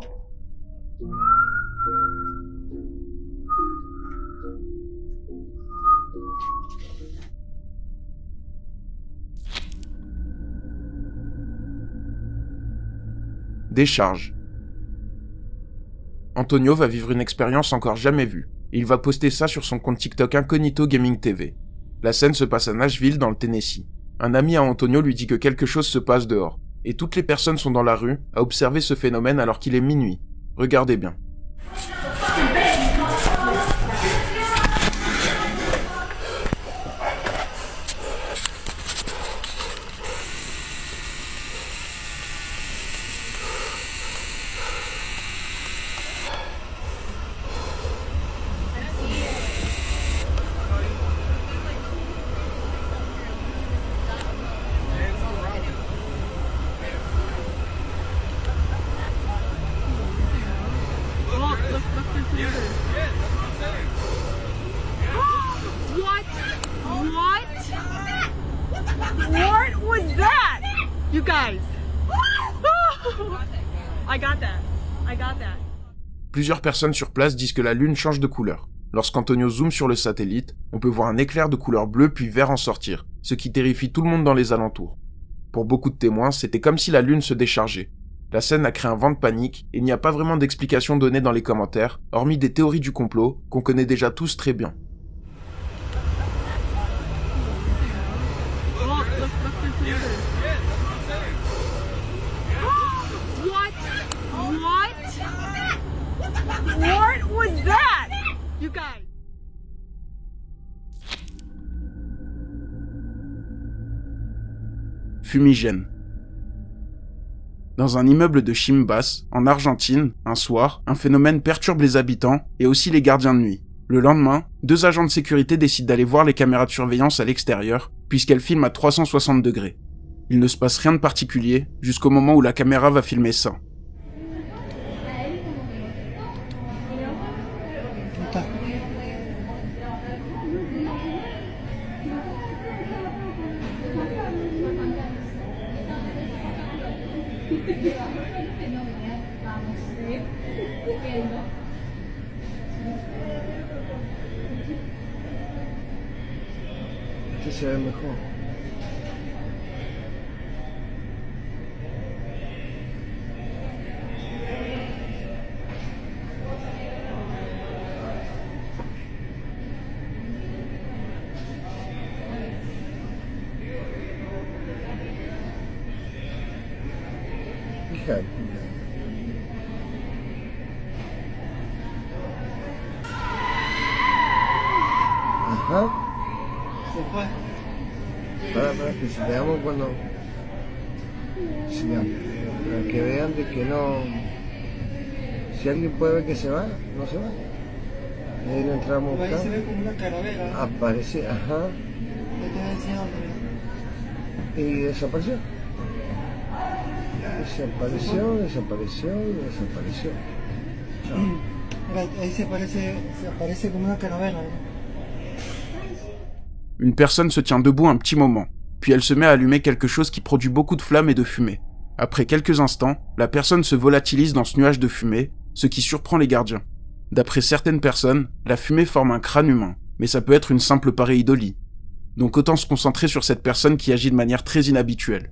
Décharge. Antonio va vivre une expérience encore jamais vue, et il va poster ça sur son compte TikTok Incognito Gaming TV. La scène se passe à Nashville, dans le Tennessee. Un ami à Antonio lui dit que quelque chose se passe dehors, et toutes les personnes sont dans la rue à observer ce phénomène alors qu'il est minuit. Regardez bien. What was that? You guys. I got that. Plusieurs personnes sur place disent que la lune change de couleur. Lorsqu'Antonio zoome sur le satellite, on peut voir un éclair de couleur bleue puis vert en sortir, ce qui terrifie tout le monde dans les alentours. Pour beaucoup de témoins, c'était comme si la lune se déchargeait. La scène a créé un vent de panique et il n'y a pas vraiment d'explication donnée dans les commentaires, hormis des théories du complot qu'on connaît déjà tous très bien. What was that? You guys. Fumigène. Dans un immeuble de Chimbas, en Argentine, un soir, un phénomène perturbe les habitants et aussi les gardiens de nuit. Le lendemain, 2 agents de sécurité décident d'aller voir les caméras de surveillance à l'extérieur, puisqu'elles filment à 360 degrés. Il ne se passe rien de particulier, jusqu'au moment où la caméra va filmer ça. Este se ve mejor. Fíjate. Ajá. Se fue. Para que si veamos cuando sigamos, para que vean de que no, si alguien puede ver que se va, no se va. Ahí lo entramos a buscar. Ahí se ve como una calavera. Aparece, ajá. Y desapareció. Desapareció. Ahí se aparece como una calavera. Une personne se tient debout un petit moment, puis elle se met à allumer quelque chose qui produit beaucoup de flammes et de fumée. Après quelques instants, la personne se volatilise dans ce nuage de fumée, ce qui surprend les gardiens. D'après certaines personnes, la fumée forme un crâne humain, mais ça peut être une simple pareidolie. Donc autant se concentrer sur cette personne qui agit de manière très inhabituelle.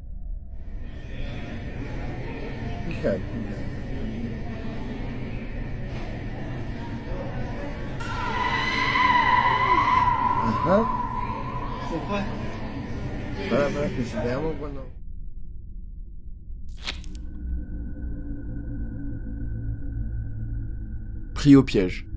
Ajá. Se fue. Para que si veamos cuando. Pris au piège.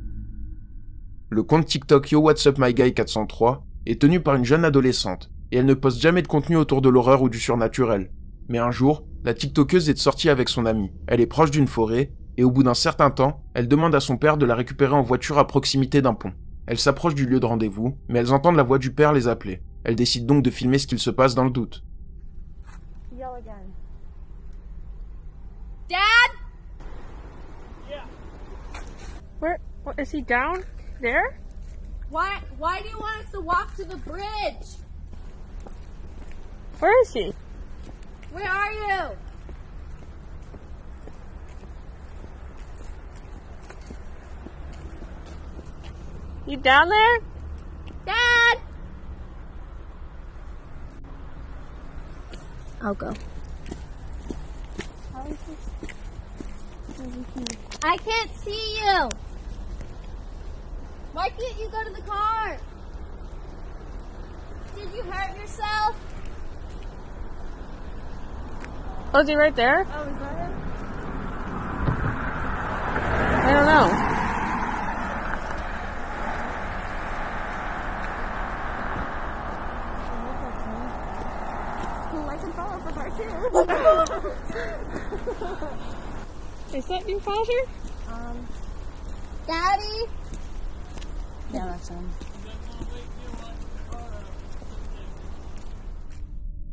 Le compte TikTok Yo What's Up My Guy 403 est tenu par une jeune adolescente et elle ne poste jamais de contenu autour de l'horreur ou du surnaturel. Mais un jour, la TikTokeuse est sortie avec son amie. Elle est proche d'une forêt et au bout d'un certain temps, elle demande à son père de la récupérer en voiture à proximité d'un pont. Elles s'approchent du lieu de rendez-vous, mais elles entendent la voix du père les appeler. Elles décident donc de filmer ce qu'il se passe dans le doute. Yell again. Dad? Where is he down there? Why do you want us to walk to the bridge? Where is he? Where are you? You down there? Dad! I'll go. I can't see you. Why can't you go to the car? Did you hurt yourself? Oh, is he right there? Oh, is that him? I don't know. Like and follow for part 2. Is that your father? Daddy? Yeah, that's him.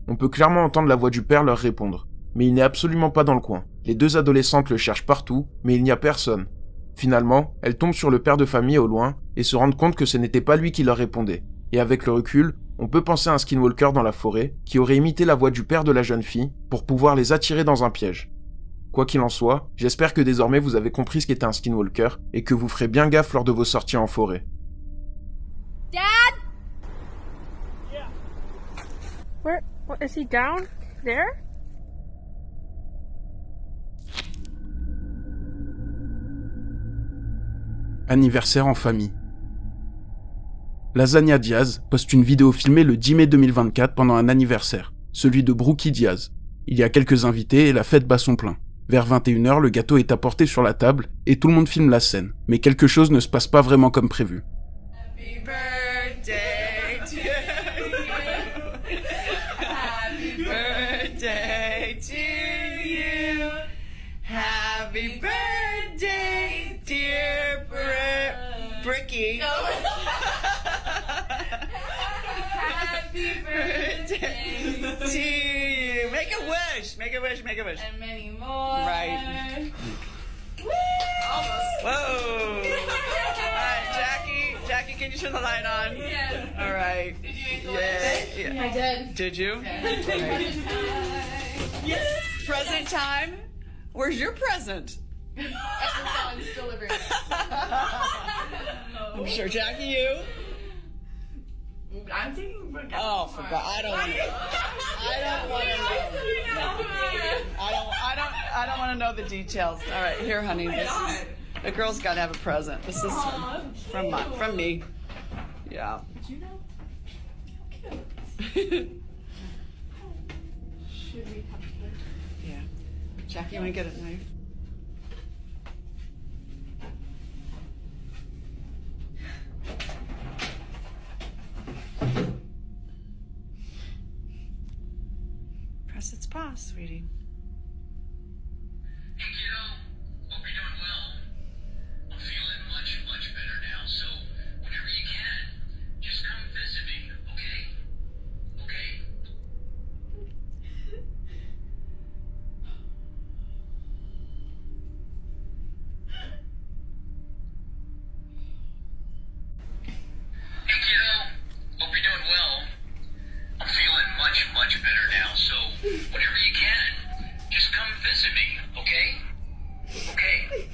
On peut clairement entendre la voix du père leur répondre. Mais il n'est absolument pas dans le coin. Les deux adolescentes le cherchent partout, mais il n'y a personne. Finalement, elles tombent sur le père de famille au loin et se rendent compte que ce n'était pas lui qui leur répondait. Et avec le recul, on peut penser à un skinwalker dans la forêt qui aurait imité la voix du père de la jeune fille pour pouvoir les attirer dans un piège. Quoi qu'il en soit, j'espère que désormais vous avez compris ce qu'était un skinwalker et que vous ferez bien gaffe lors de vos sorties en forêt. Dad? Where is he down there? Anniversaire en famille. Lasagna Diaz poste une vidéo filmée le 10 mai 2024 pendant un anniversaire, celui de Brookie Diaz. Il y a quelques invités et la fête bat son plein. Vers 21h, le gâteau est apporté sur la table et tout le monde filme la scène. Mais quelque chose ne se passe pas vraiment comme prévu. Happy birthday to you. Happy birthday to you. Happy birthday, dear Bricky. Happy birthday to you. Make a wish. Make a wish. Make a wish. And many more. Right. Woo! Almost. Whoa. All right, Jackie, can you turn the light on? Yes. All right. Did you enjoy it? Yeah. I did. Did you? Okay. Yes. Present time. Where's your present? I'm still delivering. I'm sure, Jackie, you? I'm taking for Oh, forgot. I don't want to know. I don't want to know the details. All right, here, honey. The girl's got to have a present. This is from me. Yeah. Did you know? Should we come here? Yeah. Jackie, you want to get a knife? Press its pause, sweetie. Hey kiddo, hope you're doing well. I'm feeling much, much better now, so whenever you can, just come visit me, okay? Okay? Hey kiddo, hope you're doing well. I'm feeling much, much better now, so whenever you can, just come visit me, okay? Okay?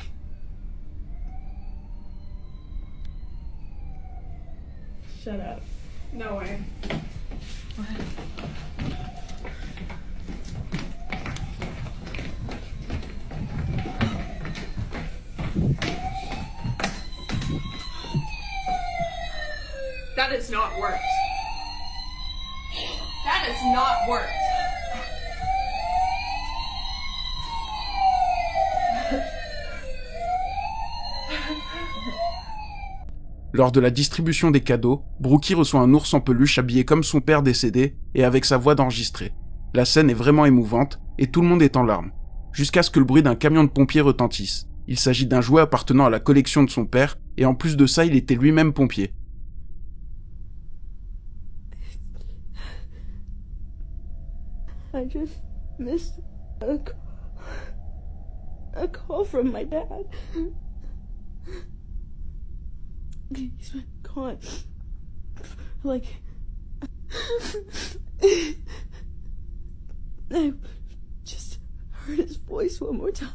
Shut up. No way. That has not worked. That has not worked. Lors de la distribution des cadeaux, Brookie reçoit un ours en peluche habillé comme son père décédé et avec sa voix d'enregistré. La scène est vraiment émouvante et tout le monde est en larmes, jusqu'à ce que le bruit d'un camion de pompiers retentisse. Il s'agit d'un jouet appartenant à la collection de son père Et en plus de ça, il était lui-même pompier. I just missed a call from my dad. He's been gone. Like, I just heard his voice one more time.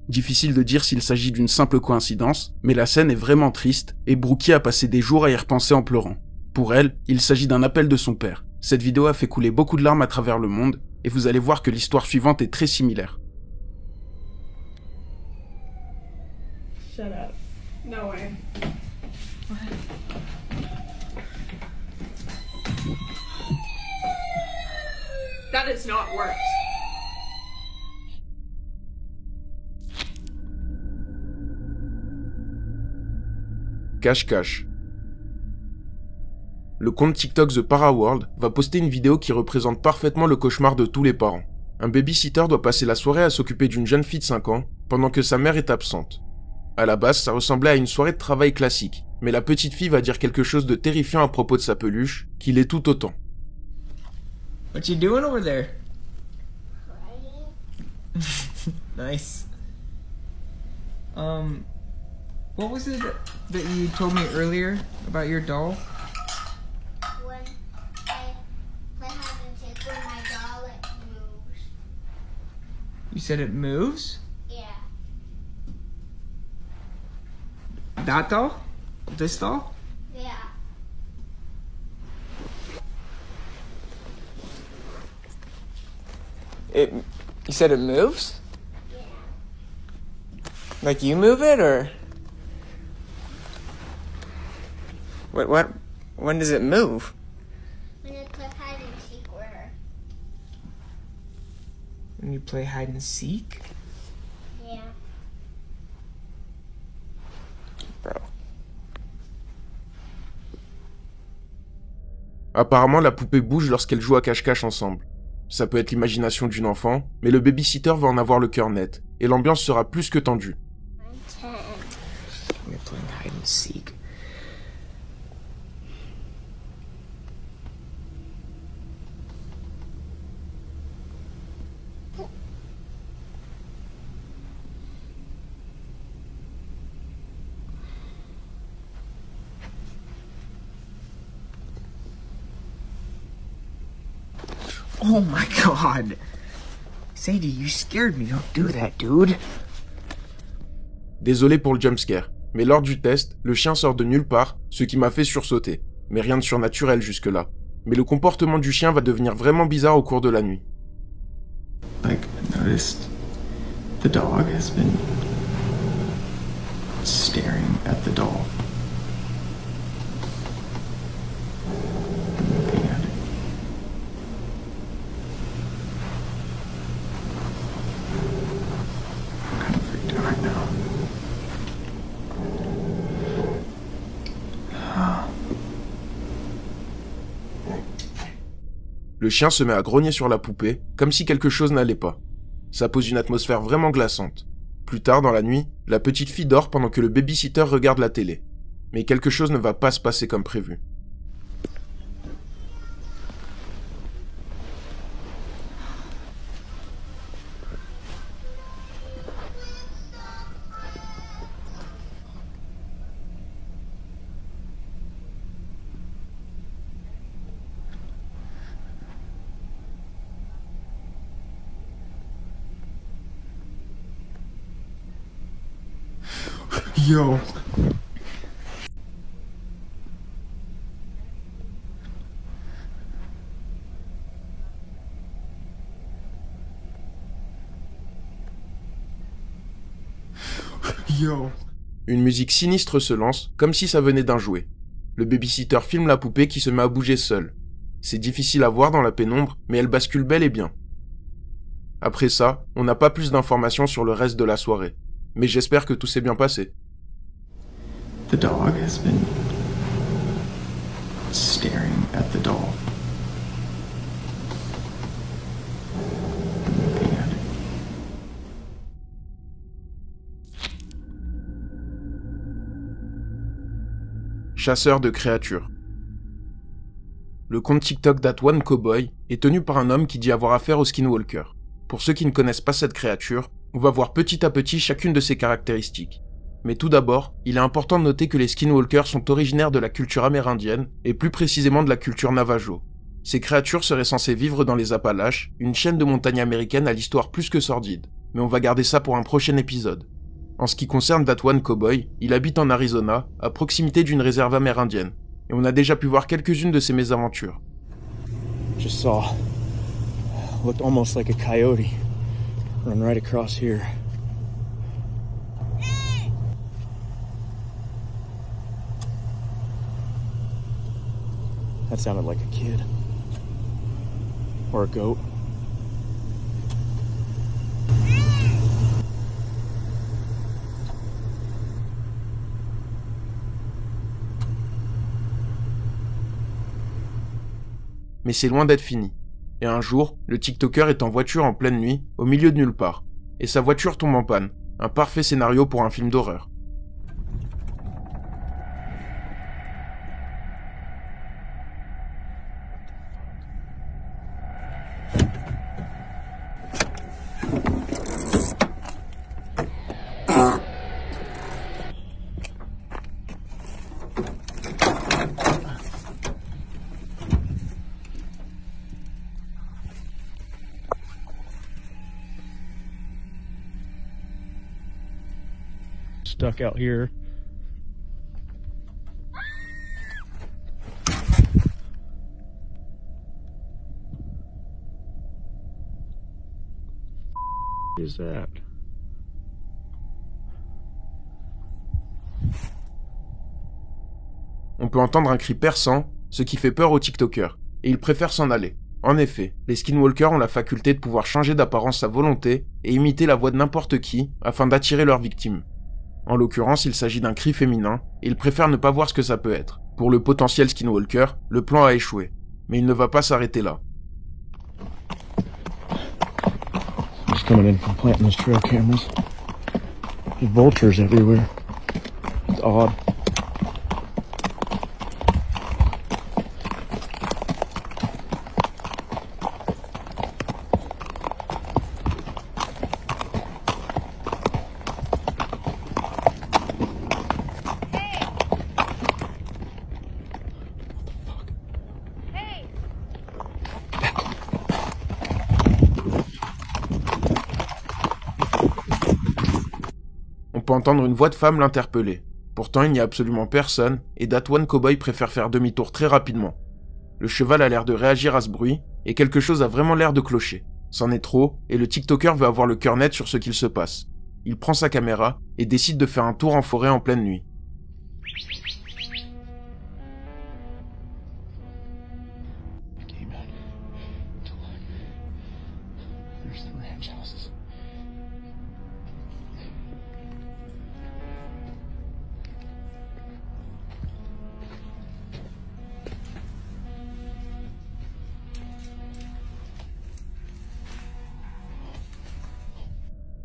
Difficile de dire s'il s'agit d'une simple coïncidence, mais la scène est vraiment triste, et Brookie a passé des jours à y repenser en pleurant. Pour elle, il s'agit d'un appel de son père. Cette vidéo a fait couler beaucoup de larmes à travers le monde, et vous allez voir que l'histoire suivante est très similaire. Shut up. No way. That has not worked. Cache-cache. Le compte TikTok The Paraworld va poster une vidéo qui représente parfaitement le cauchemar de tous les parents. Un babysitter doit passer la soirée à s'occuper d'une jeune fille de 5 ans, pendant que sa mère est absente. À la base, ça ressemblait à une soirée de travail classique, mais la petite fille va dire quelque chose de terrifiant à propos de sa peluche, qui l'est tout autant. What you doing over there? Nice. What was it that you told me earlier about your doll? When I play hide and seek with my doll, it moves. You said it moves? Yeah. That doll? This doll? Yeah. You said it moves? Yeah. Like you move it, or? When does it move? When I play hide and seek with her. When you play hide and seek? Yeah. Bro. Apparemment, la poupée bouge lorsqu'elle joue à cache-cache ensemble. Ça peut être l'imagination d'une enfant, mais le babysitter va en avoir le cœur net, et l'ambiance sera plus que tendue. We're playing hide and seek. Oh my god. Sadie, you scared me. Don't do that, dude. Désolé pour le jumpscare, mais lors du test, le chien sort de nulle part, ce qui m'a fait sursauter. Mais rien de surnaturel jusque-là. Mais le comportement du chien va devenir vraiment bizarre au cours de la nuit. Like, I noticed the dog has been staring at the doll. Looking at it. I'm kind of freaked out right now. Le chien se met à grogner sur la poupée, comme si quelque chose n'allait pas. Ça pose une atmosphère vraiment glaçante. Plus tard dans la nuit, la petite fille dort pendant que le babysitter regarde la télé. Mais quelque chose ne va pas se passer comme prévu. Yo. Yo. Une musique sinistre se lance, comme si ça venait d'un jouet. Le babysitter filme la poupée qui se met à bouger seule. C'est difficile à voir dans la pénombre, mais elle bascule bel et bien. Après ça, on n'a pas plus d'informations sur le reste de la soirée. Mais j'espère que tout s'est bien passé. The dog has been staring at the doll. Looking at it. Chasseur de créatures. Le compte TikTok @OneCowboy est tenu par un homme qui dit avoir affaire au Skinwalker. Pour ceux qui ne connaissent pas cette créature, on va voir petit à petit chacune de ses caractéristiques. Mais tout d'abord, il est important de noter que les Skinwalkers sont originaires de la culture amérindienne, et plus précisément de la culture Navajo. Ces créatures seraient censées vivre dans les Appalaches, une chaîne de montagnes américaines à l'histoire plus que sordide. Mais on va garder ça pour un prochain épisode. En ce qui concerne @OneCowboy, il habite en Arizona, à proximité d'une réserve amérindienne, et on a déjà pu voir quelques-unes de ses mésaventures. Just saw, looked almost like a coyote run right across here. That sounded like a kid. Or a goat. Mais c'est loin d'être fini. Et un jour, le TikToker est en voiture en pleine nuit, au milieu de nulle part. Et sa voiture tombe en panne. Un parfait scénario pour un film d'horreur. Stuck out here. What is that? On peut entendre un cri perçant, ce qui fait peur aux TikTokers, et ils préfèrent s'en aller. En effet, les Skinwalkers ont la faculté de pouvoir changer d'apparence à volonté et imiter la voix de n'importe qui afin d'attirer leurs victimes. En l'occurrence, il s'agit d'un cri féminin, et ils préfèrent ne pas voir ce que ça peut être. Pour le potentiel Skinwalker, le plan a échoué. Mais il ne va pas s'arrêter là. Just coming in from planting those trail cameras. There's vultures everywhere. It's odd. On peut entendre une voix de femme l'interpeller. Pourtant, il n'y a absolument personne, et @OneCowboy préfère faire demi-tour très rapidement. Le cheval a l'air de réagir à ce bruit, et quelque chose a vraiment l'air de clocher. C'en est trop, et le TikToker veut avoir le cœur net sur ce qu'il se passe. Il prend sa caméra, et décide de faire un tour en forêt en pleine nuit.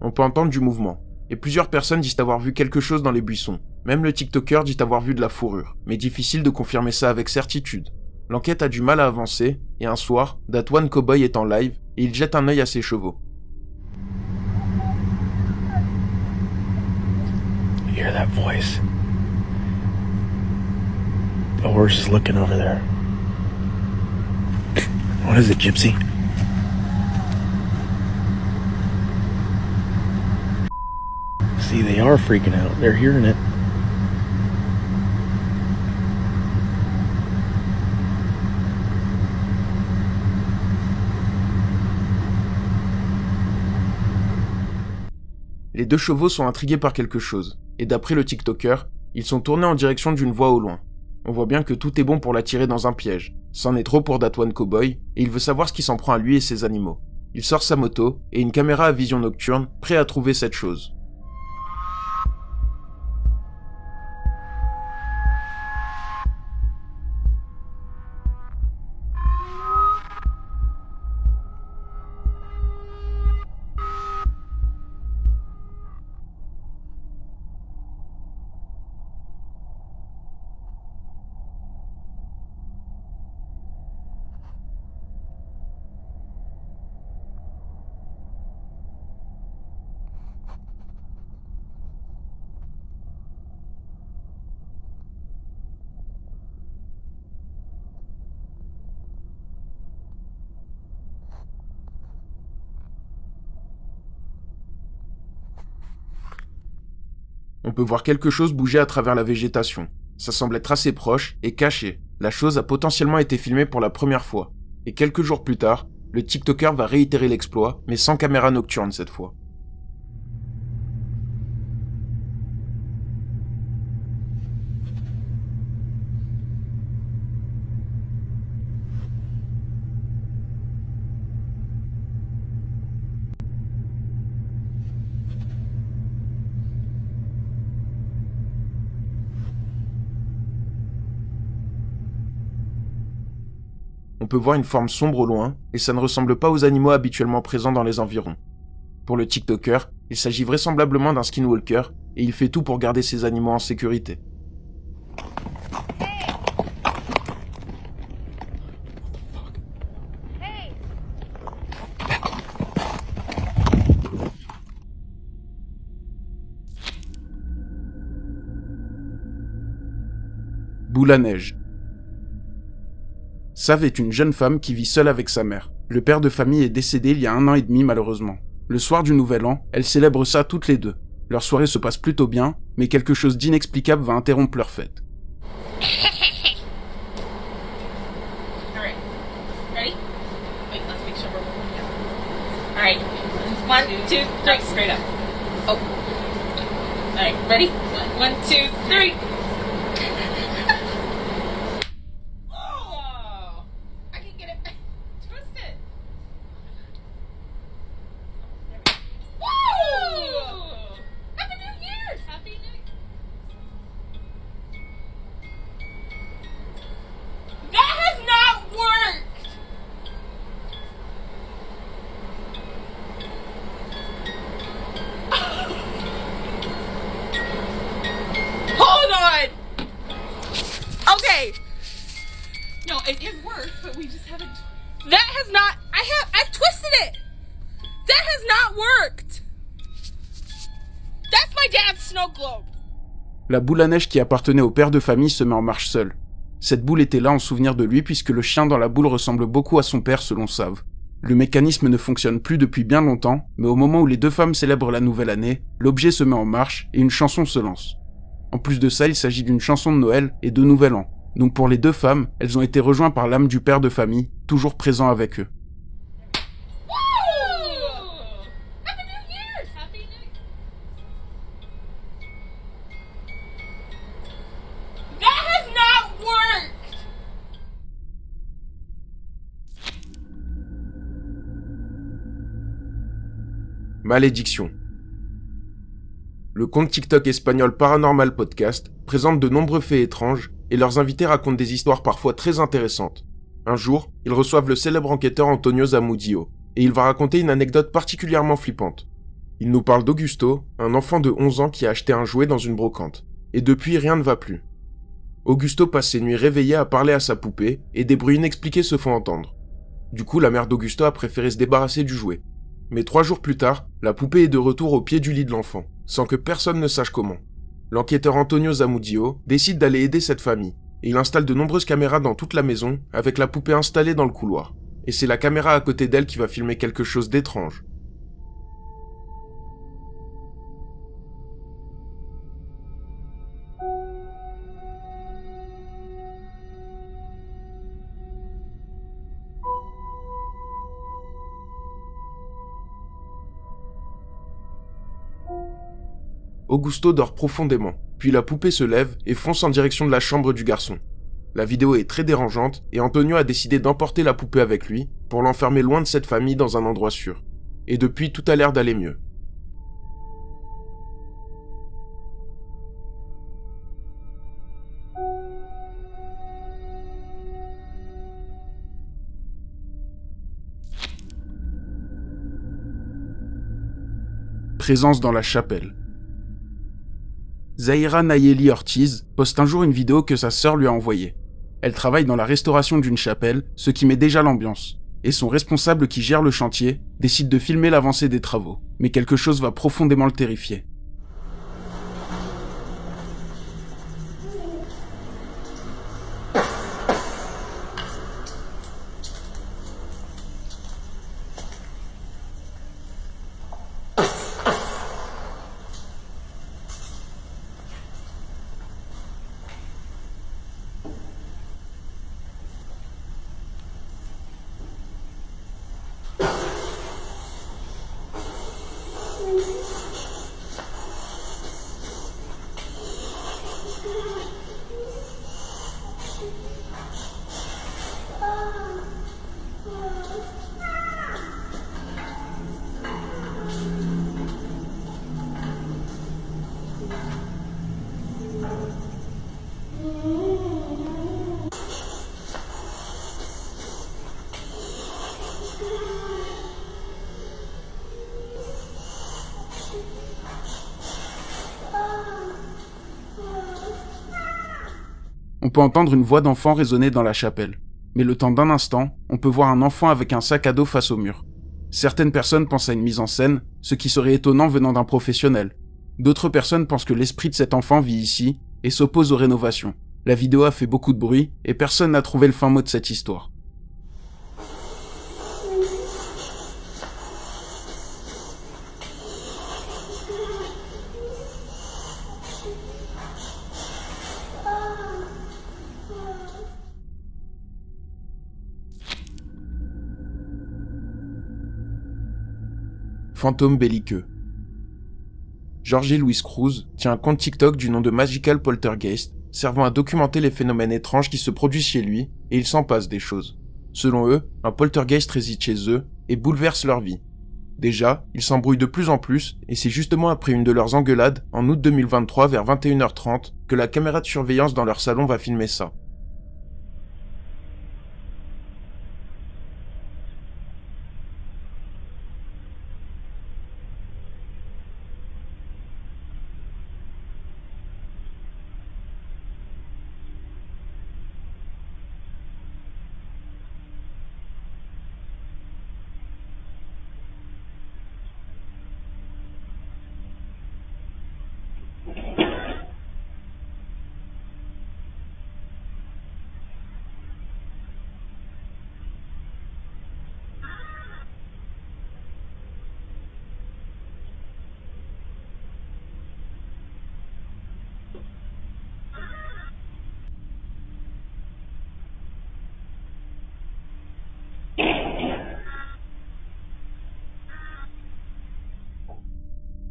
On peut entendre du mouvement, et plusieurs personnes disent avoir vu quelque chose dans les buissons. Même le TikToker dit avoir vu de la fourrure, mais difficile de confirmer ça avec certitude. L'enquête a du mal à avancer, et un soir, That One Cowboy est en live, et il jette un œil à ses chevaux. You hear that voice? The horse is looking over there. What is it, Gypsy? See, they are freaking out. They're hearing it. Les deux chevaux sont intrigués par quelque chose, et d'après le TikToker, ils sont tournés en direction d'une voix au loin. On voit bien que tout est bon pour l'attirer dans un piège. C'en est trop pour That One Cowboy, et il veut savoir ce qui s'en prend à lui et ses animaux. Il sort sa moto, et une caméra à vision nocturne, prêt à trouver cette chose. On peut voir quelque chose bouger à travers la végétation. Ça semble être assez proche et caché. La chose a potentiellement été filmée pour la première fois. Et quelques jours plus tard, le TikToker va réitérer l'exploit, mais sans caméra nocturne cette fois. On peut voir une forme sombre au loin, et ça ne ressemble pas aux animaux habituellement présents dans les environs. Pour le TikToker, il s'agit vraisemblablement d'un skinwalker, et il fait tout pour garder ses animaux en sécurité. Boule à neige. Sav est une jeune femme qui vit seule avec sa mère. Le père de famille est décédé il y a 1 an et demi malheureusement. Le soir du Nouvel An, elles célèbrent ça toutes les deux. Leur soirée se passe plutôt bien, mais quelque chose d'inexplicable va interrompre leur fête. Alright. Ready? Wait, let's make sure we're moving down. Alright. 1, 2, 3, straight up. Oh. Alright, ready? 1, 2, 3. No, it worked, but we just haven't. That has not. I've twisted it. That has not worked. That's my dad's snow globe. La boule à neige qui appartenait au père de famille se met en marche seule. Cette boule était là en souvenir de lui puisque le chien dans la boule ressemble beaucoup à son père selon Sav. Le mécanisme ne fonctionne plus depuis bien longtemps, mais au moment où les deux femmes célèbrent la nouvelle année, l'objet se met en marche et une chanson se lance. En plus de ça, il s'agit d'une chanson de Noël et de Nouvel An. Donc pour les deux femmes, elles ont été rejointes par l'âme du père de famille, toujours présent avec eux. Malédiction. Le compte TikTok espagnol Paranormal Podcast présente de nombreux faits étranges et leurs invités racontent des histoires parfois très intéressantes. Un jour, ils reçoivent le célèbre enquêteur Antonio Zamudio et il va raconter une anecdote particulièrement flippante. Il nous parle d'Augusto, un enfant de 11 ans qui a acheté un jouet dans une brocante. Et depuis, rien ne va plus. Augusto passe ses nuits réveillé à parler à sa poupée, et des bruits inexpliqués se font entendre. Du coup, la mère d'Augusto a préféré se débarrasser du jouet. Mais 3 jours plus tard, la poupée est de retour au pied du lit de l'enfant, sans que personne ne sache comment. L'enquêteur Antonio Zamudio décide d'aller aider cette famille, et il installe de nombreuses caméras dans toute la maison, avec la poupée installée dans le couloir. Et c'est la caméra à côté d'elle qui va filmer quelque chose d'étrange. Augusto dort profondément, puis la poupée se lève et fonce en direction de la chambre du garçon. La vidéo est très dérangeante et Antonio a décidé d'emporter la poupée avec lui pour l'enfermer loin de cette famille dans un endroit sûr. Et depuis, tout a l'air d'aller mieux. Présence dans la chapelle. Zaira Nayeli Ortiz poste un jour une vidéo que sa sœur lui a envoyée. Elle travaille dans la restauration d'une chapelle, ce qui met déjà l'ambiance. Et son responsable qui gère le chantier décide de filmer l'avancée des travaux. Mais quelque chose va profondément le terrifier. On peut entendre une voix d'enfant résonner dans la chapelle. Mais le temps d'un instant, on peut voir un enfant avec un sac à dos face au mur. Certaines personnes pensent à une mise en scène, ce qui serait étonnant venant d'un professionnel. D'autres personnes pensent que l'esprit de cet enfant vit ici et s'oppose aux rénovations. La vidéo a fait beaucoup de bruit et personne n'a trouvé le fin mot de cette histoire. Fantôme belliqueux. Jorge Luis Cruz tient un compte TikTok du nom de Magical Poltergeist, servant à documenter les phénomènes étranges qui se produisent chez lui, et il s'en passe des choses. Selon eux, un poltergeist réside chez eux et bouleverse leur vie. Déjà, ils s'embrouillent de plus en plus, et c'est justement après une de leurs engueulades, en août 2023 vers 21h30, que la caméra de surveillance dans leur salon va filmer ça.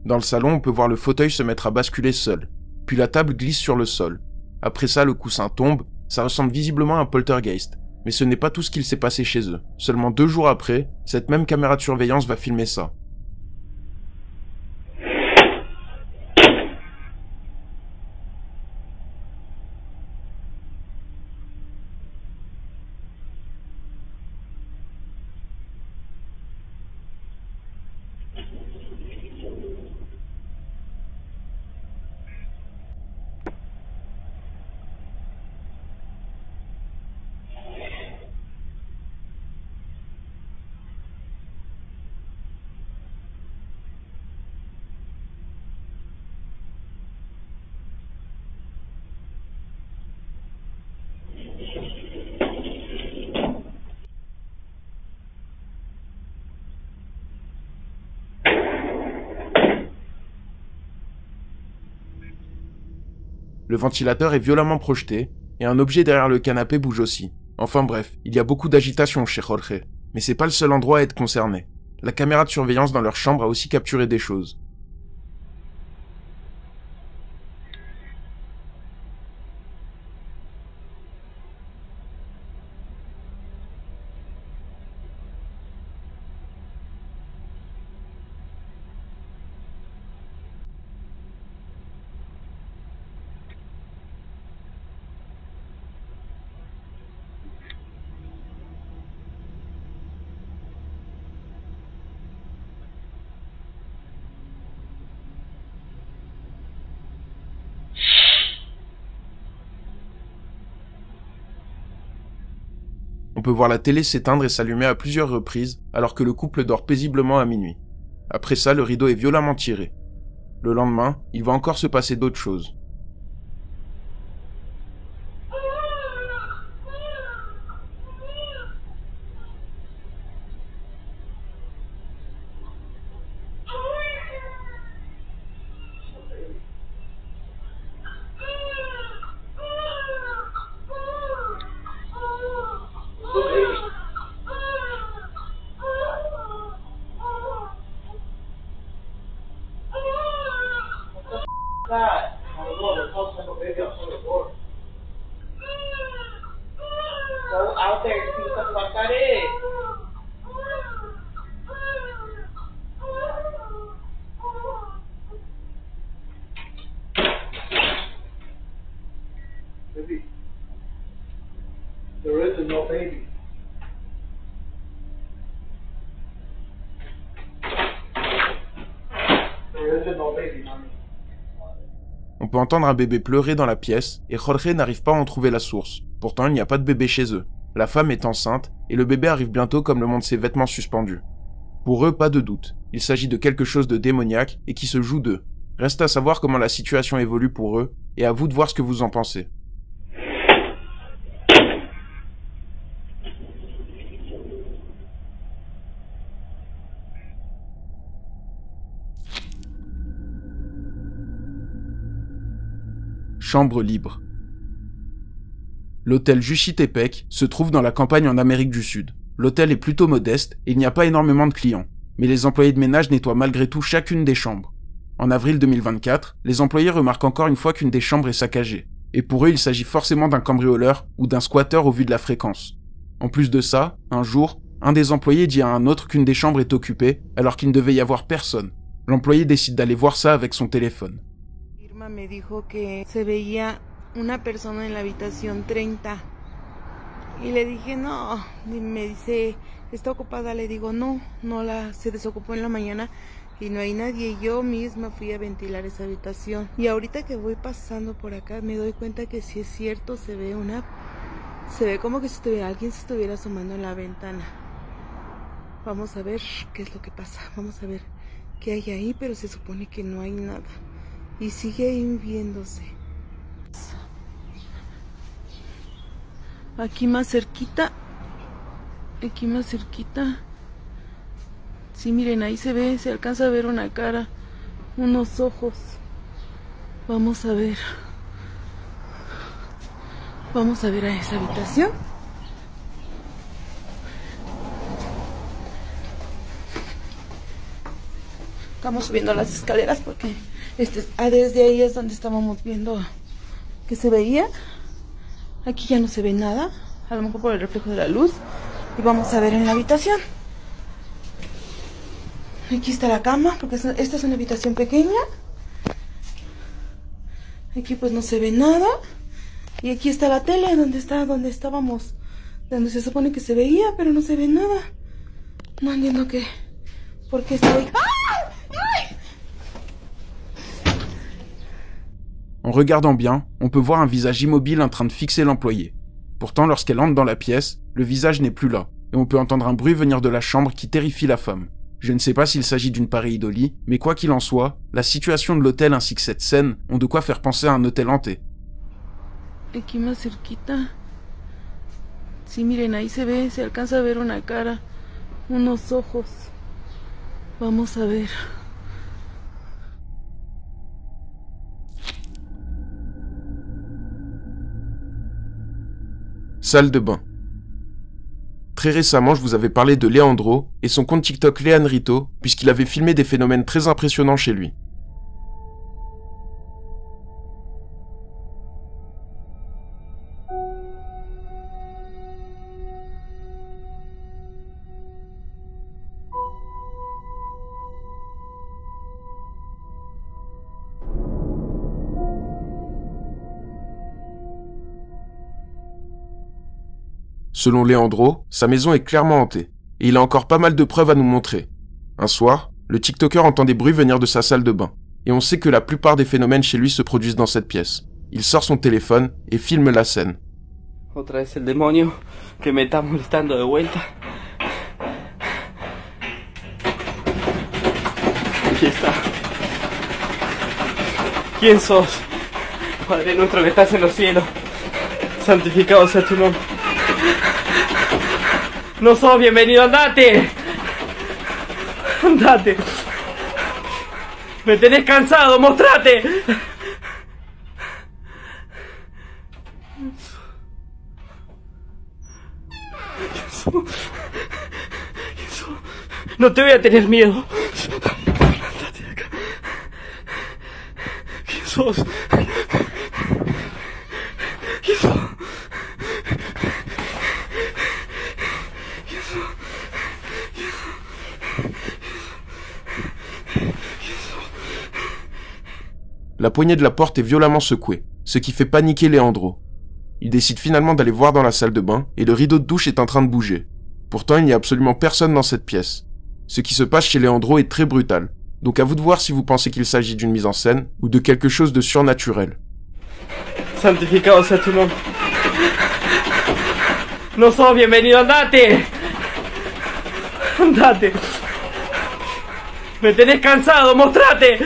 Dans le salon, on peut voir le fauteuil se mettre à basculer seul, puis la table glisse sur le sol. Après ça, le coussin tombe, ça ressemble visiblement à un poltergeist. Mais ce n'est pas tout ce qu'il s'est passé chez eux. Seulement 2 jours après, cette même caméra de surveillance va filmer ça. Le ventilateur est violemment projeté, et un objet derrière le canapé bouge aussi. Enfin bref, il y a beaucoup d'agitation chez Jorge. Mais c'est pas le seul endroit à être concerné. La caméra de surveillance dans leur chambre a aussi capturé des choses. On peut voir la télé s'éteindre et s'allumer à plusieurs reprises alors que le couple dort paisiblement à minuit. Après ça, le rideau est violemment tiré. Le lendemain, il va encore se passer d'autres choses. that? On the door. There's also a baby outside the door. Go out there and see what the fuck that is. Baby, there isn't no baby. There isn't no baby, mommy. On peut entendre un bébé pleurer dans la pièce et Jorge n'arrive pas à en trouver la source. Pourtant, il n'y a pas de bébé chez eux. La femme est enceinte et le bébé arrive bientôt comme le montrent ses vêtements suspendus. Pour eux, pas de doute. Il s'agit de quelque chose de démoniaque et qui se joue d'eux. Reste à savoir comment la situation évolue pour eux et à vous de voir ce que vous en pensez. Chambre libre. L'hôtel Juchitepec se trouve dans la campagne en Amérique du Sud. L'hôtel est plutôt modeste et il n'y a pas énormément de clients, mais les employés de ménage nettoient malgré tout chacune des chambres. En avril 2024, les employés remarquent encore une fois qu'une des chambres est saccagée, et pour eux il s'agit forcément d'un cambrioleur ou d'un squatteur au vu de la fréquence. En plus de ça, un jour, un des employés dit à un autre qu'une des chambres est occupée alors qu'il ne devait y avoir personne. L'employé décide d'aller voir ça avec son téléphone. Me dijo que se veía una persona en la habitación 30 y le dije no, y me dice está ocupada, le digo no, se desocupó en la mañana y no hay nadie. Yo misma fui a ventilar esa habitación y ahorita que voy pasando por acá me doy cuenta que si es cierto se ve como que si alguien se estuviera asomando en la ventana. Vamos a ver qué es lo que pasa, vamos a ver qué hay ahí, pero se supone que no hay nada. Y sigue ahí viéndose. Aquí más cerquita. Sí, miren, ahí se alcanza a ver una cara, unos ojos. Vamos a ver a esa habitación. Estamos subiendo las escaleras porque desde ahí es donde estábamos viendo que se veía. Aquí ya no se ve nada, a lo mejor por el reflejo de la luz. Y vamos a ver en la habitación. Aquí está la cama, porque esta es una habitación pequeña. Aquí pues no se ve nada. Y aquí está la tele, donde estábamos, donde se supone que se veía, pero no se ve nada. No entiendo por qué está ahí. En regardant bien, on peut voir un visage immobile en train de fixer l'employé. Pourtant, lorsqu'elle entre dans la pièce, le visage n'est plus là, et on peut entendre un bruit venir de la chambre qui terrifie la femme. Je ne sais pas s'il s'agit d'une pareidolie, mais quoi qu'il en soit, la situation de l'hôtel ainsi que cette scène ont de quoi faire penser à un hôtel hanté. Aquí más cerquita. Sí, miren, ahí se alcanza a ver una cara, unos ojos. Vamos a ver. Salle de bain. Très récemment, je vous avais parlé de Leandro et son compte TikTok Leanrito, puisqu'il avait filmé des phénomènes très impressionnants chez lui. Selon Leandro, sa maison est clairement hantée, et il a encore pas mal de preuves à nous montrer. Un soir, le TikToker entend des bruits venir de sa salle de bain, et on sait que la plupart des phénomènes chez lui se produisent dans cette pièce. Il sort son téléphone et filme la scène. Otra vez el demonio que me está molestando de vuelta. Aquí está. ¿Quién sos? Padre nuestro que estás en los cielos, santificado sea tu nombre. No sos bienvenido, andate. Andate. Me tenés cansado, mostrate. No te voy a tener miedo. Andate de acá. ¿Quién sos? ¿Quién sos? La poignée de la porte est violemment secouée, ce qui fait paniquer Leandro. Il décide finalement d'aller voir dans la salle de bain et le rideau de douche est en train de bouger. Pourtant, il n'y a absolument personne dans cette pièce. Ce qui se passe chez Leandro est très brutal, donc à vous de voir si vous pensez qu'il s'agit d'une mise en scène ou de quelque chose de surnaturel. Santificado sea tu nombre. No sos bienvenido, andate. Andate. Me tenés cansado, mostrate.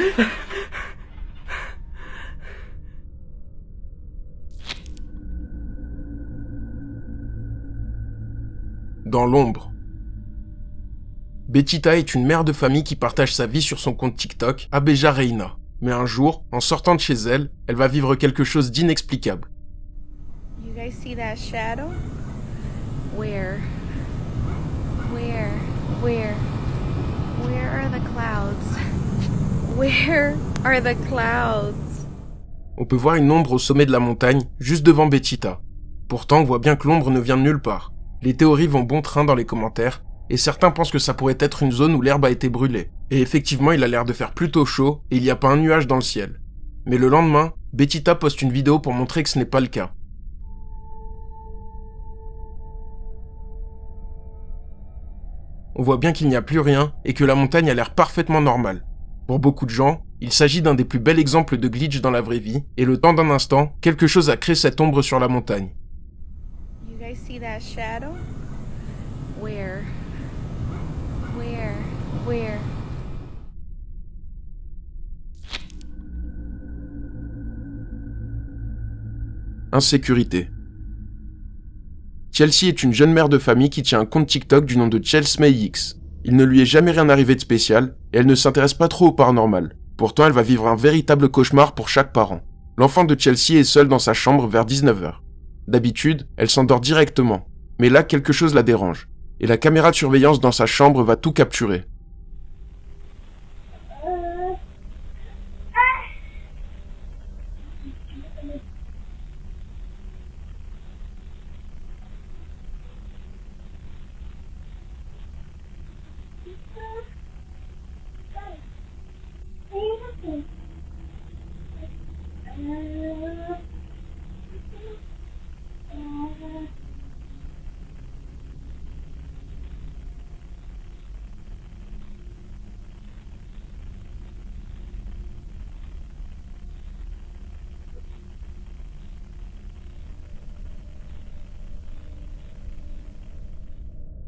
Dans l'ombre. Betita est une mère de famille qui partage sa vie sur son compte TikTok, Abeja Reina. Mais un jour, en sortant de chez elle, elle va vivre quelque chose d'inexplicable. You guys see that shadow? Where? Where are the clouds? Where are the clouds? On peut voir une ombre au sommet de la montagne, juste devant Betita. Pourtant, on voit bien que l'ombre ne vient de nulle part. Les théories vont bon train dans les commentaires, et certains pensent que ça pourrait être une zone où l'herbe a été brûlée. Et effectivement, il a l'air de faire plutôt chaud, et il n'y a pas un nuage dans le ciel. Mais le lendemain, Betita poste une vidéo pour montrer que ce n'est pas le cas. On voit bien qu'il n'y a plus rien, et que la montagne a l'air parfaitement normale. Pour beaucoup de gens, il s'agit d'un des plus bels exemples de glitch dans la vraie vie, et le temps d'un instant, quelque chose a créé cette ombre sur la montagne. You guys see that shadow? Where? Insécurité. Chelsea est une jeune mère de famille qui tient un compte TikTok du nom de ChelseMayX. Il ne lui est jamais rien arrivé de spécial, et elle ne s'intéresse pas trop au paranormal. Pourtant, elle va vivre un véritable cauchemar pour chaque parent. L'enfant de Chelsea est seule dans sa chambre vers 19h. D'habitude, elle s'endort directement. Mais là, quelque chose la dérange. Et la caméra de surveillance dans sa chambre va tout capturer.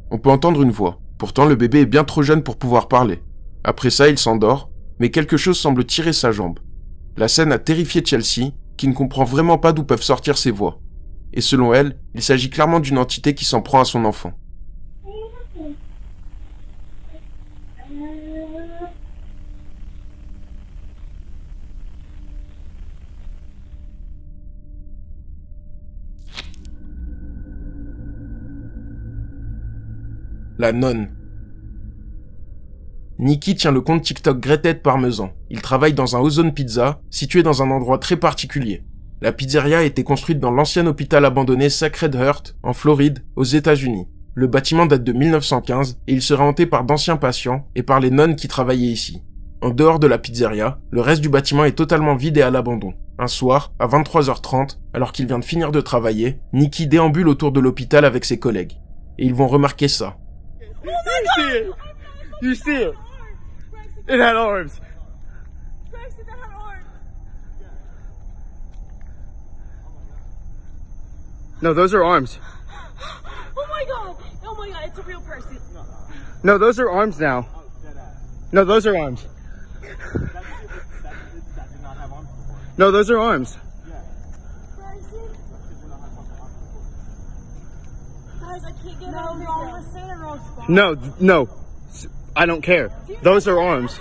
On peut entendre une voix. Pourtant, le bébé est bien trop jeune pour pouvoir parler. Après ça, il s'endort, mais quelque chose semble tirer sa jambe. La scène a terrifié Chelsea, qui ne comprend vraiment pas d'où peuvent sortir ces voix. Et selon elle, il s'agit clairement d'une entité qui s'en prend à son enfant. la nonne. Nikki tient le compte TikTok Greathead Parmesan. Il travaille dans un Ozone Pizza, situé dans un endroit très particulier. La pizzeria a été construite dans l'ancien hôpital abandonné Sacred Heart, en Floride, aux États-Unis. Le bâtiment date de 1915 et il serait hanté par d'anciens patients et par les nonnes qui travaillaient ici. En dehors de la pizzeria, le reste du bâtiment est totalement vide et à l'abandon. Un soir, à 23h30, alors qu'il vient de finir de travailler, Nikki déambule autour de l'hôpital avec ses collègues. Et ils vont remarquer ça. You see it? It had arms. No, those are arms. Oh my god! Oh my god, it's a real person. No, those are arms now. No, those are arms. No, those are arms. Guys, I can't get out of the wrong in the wrong spot. No, no. I don't care. Those are arms.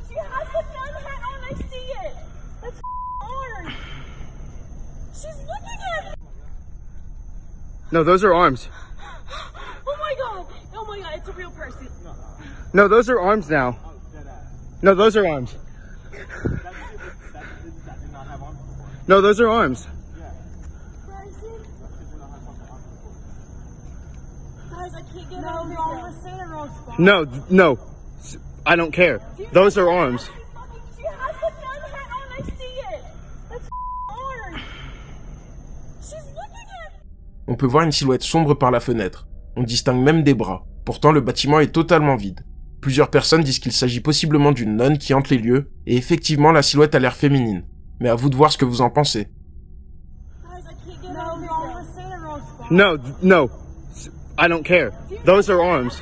She has the gun hat on, I see it. That's orange. She's looking at it. No, those are arms. Oh my god! Oh my god, it's a real person. No, those are arms now. No, those are arms. No, those are arms. Guys, I can't get out of the wrong spot. No, no. I don't care. Those are arms. She has the gun hat on, I see it. That's orange. She's looking at it. On peut voir une silhouette sombre par la fenêtre. On distingue même des bras. Pourtant, le bâtiment est totalement vide. Plusieurs personnes disent qu'il s'agit possiblement d'une nonne qui hante les lieux, et effectivement, la silhouette a l'air féminine. Mais à vous de voir ce que vous en pensez. No, no. I don't care. Those are arms.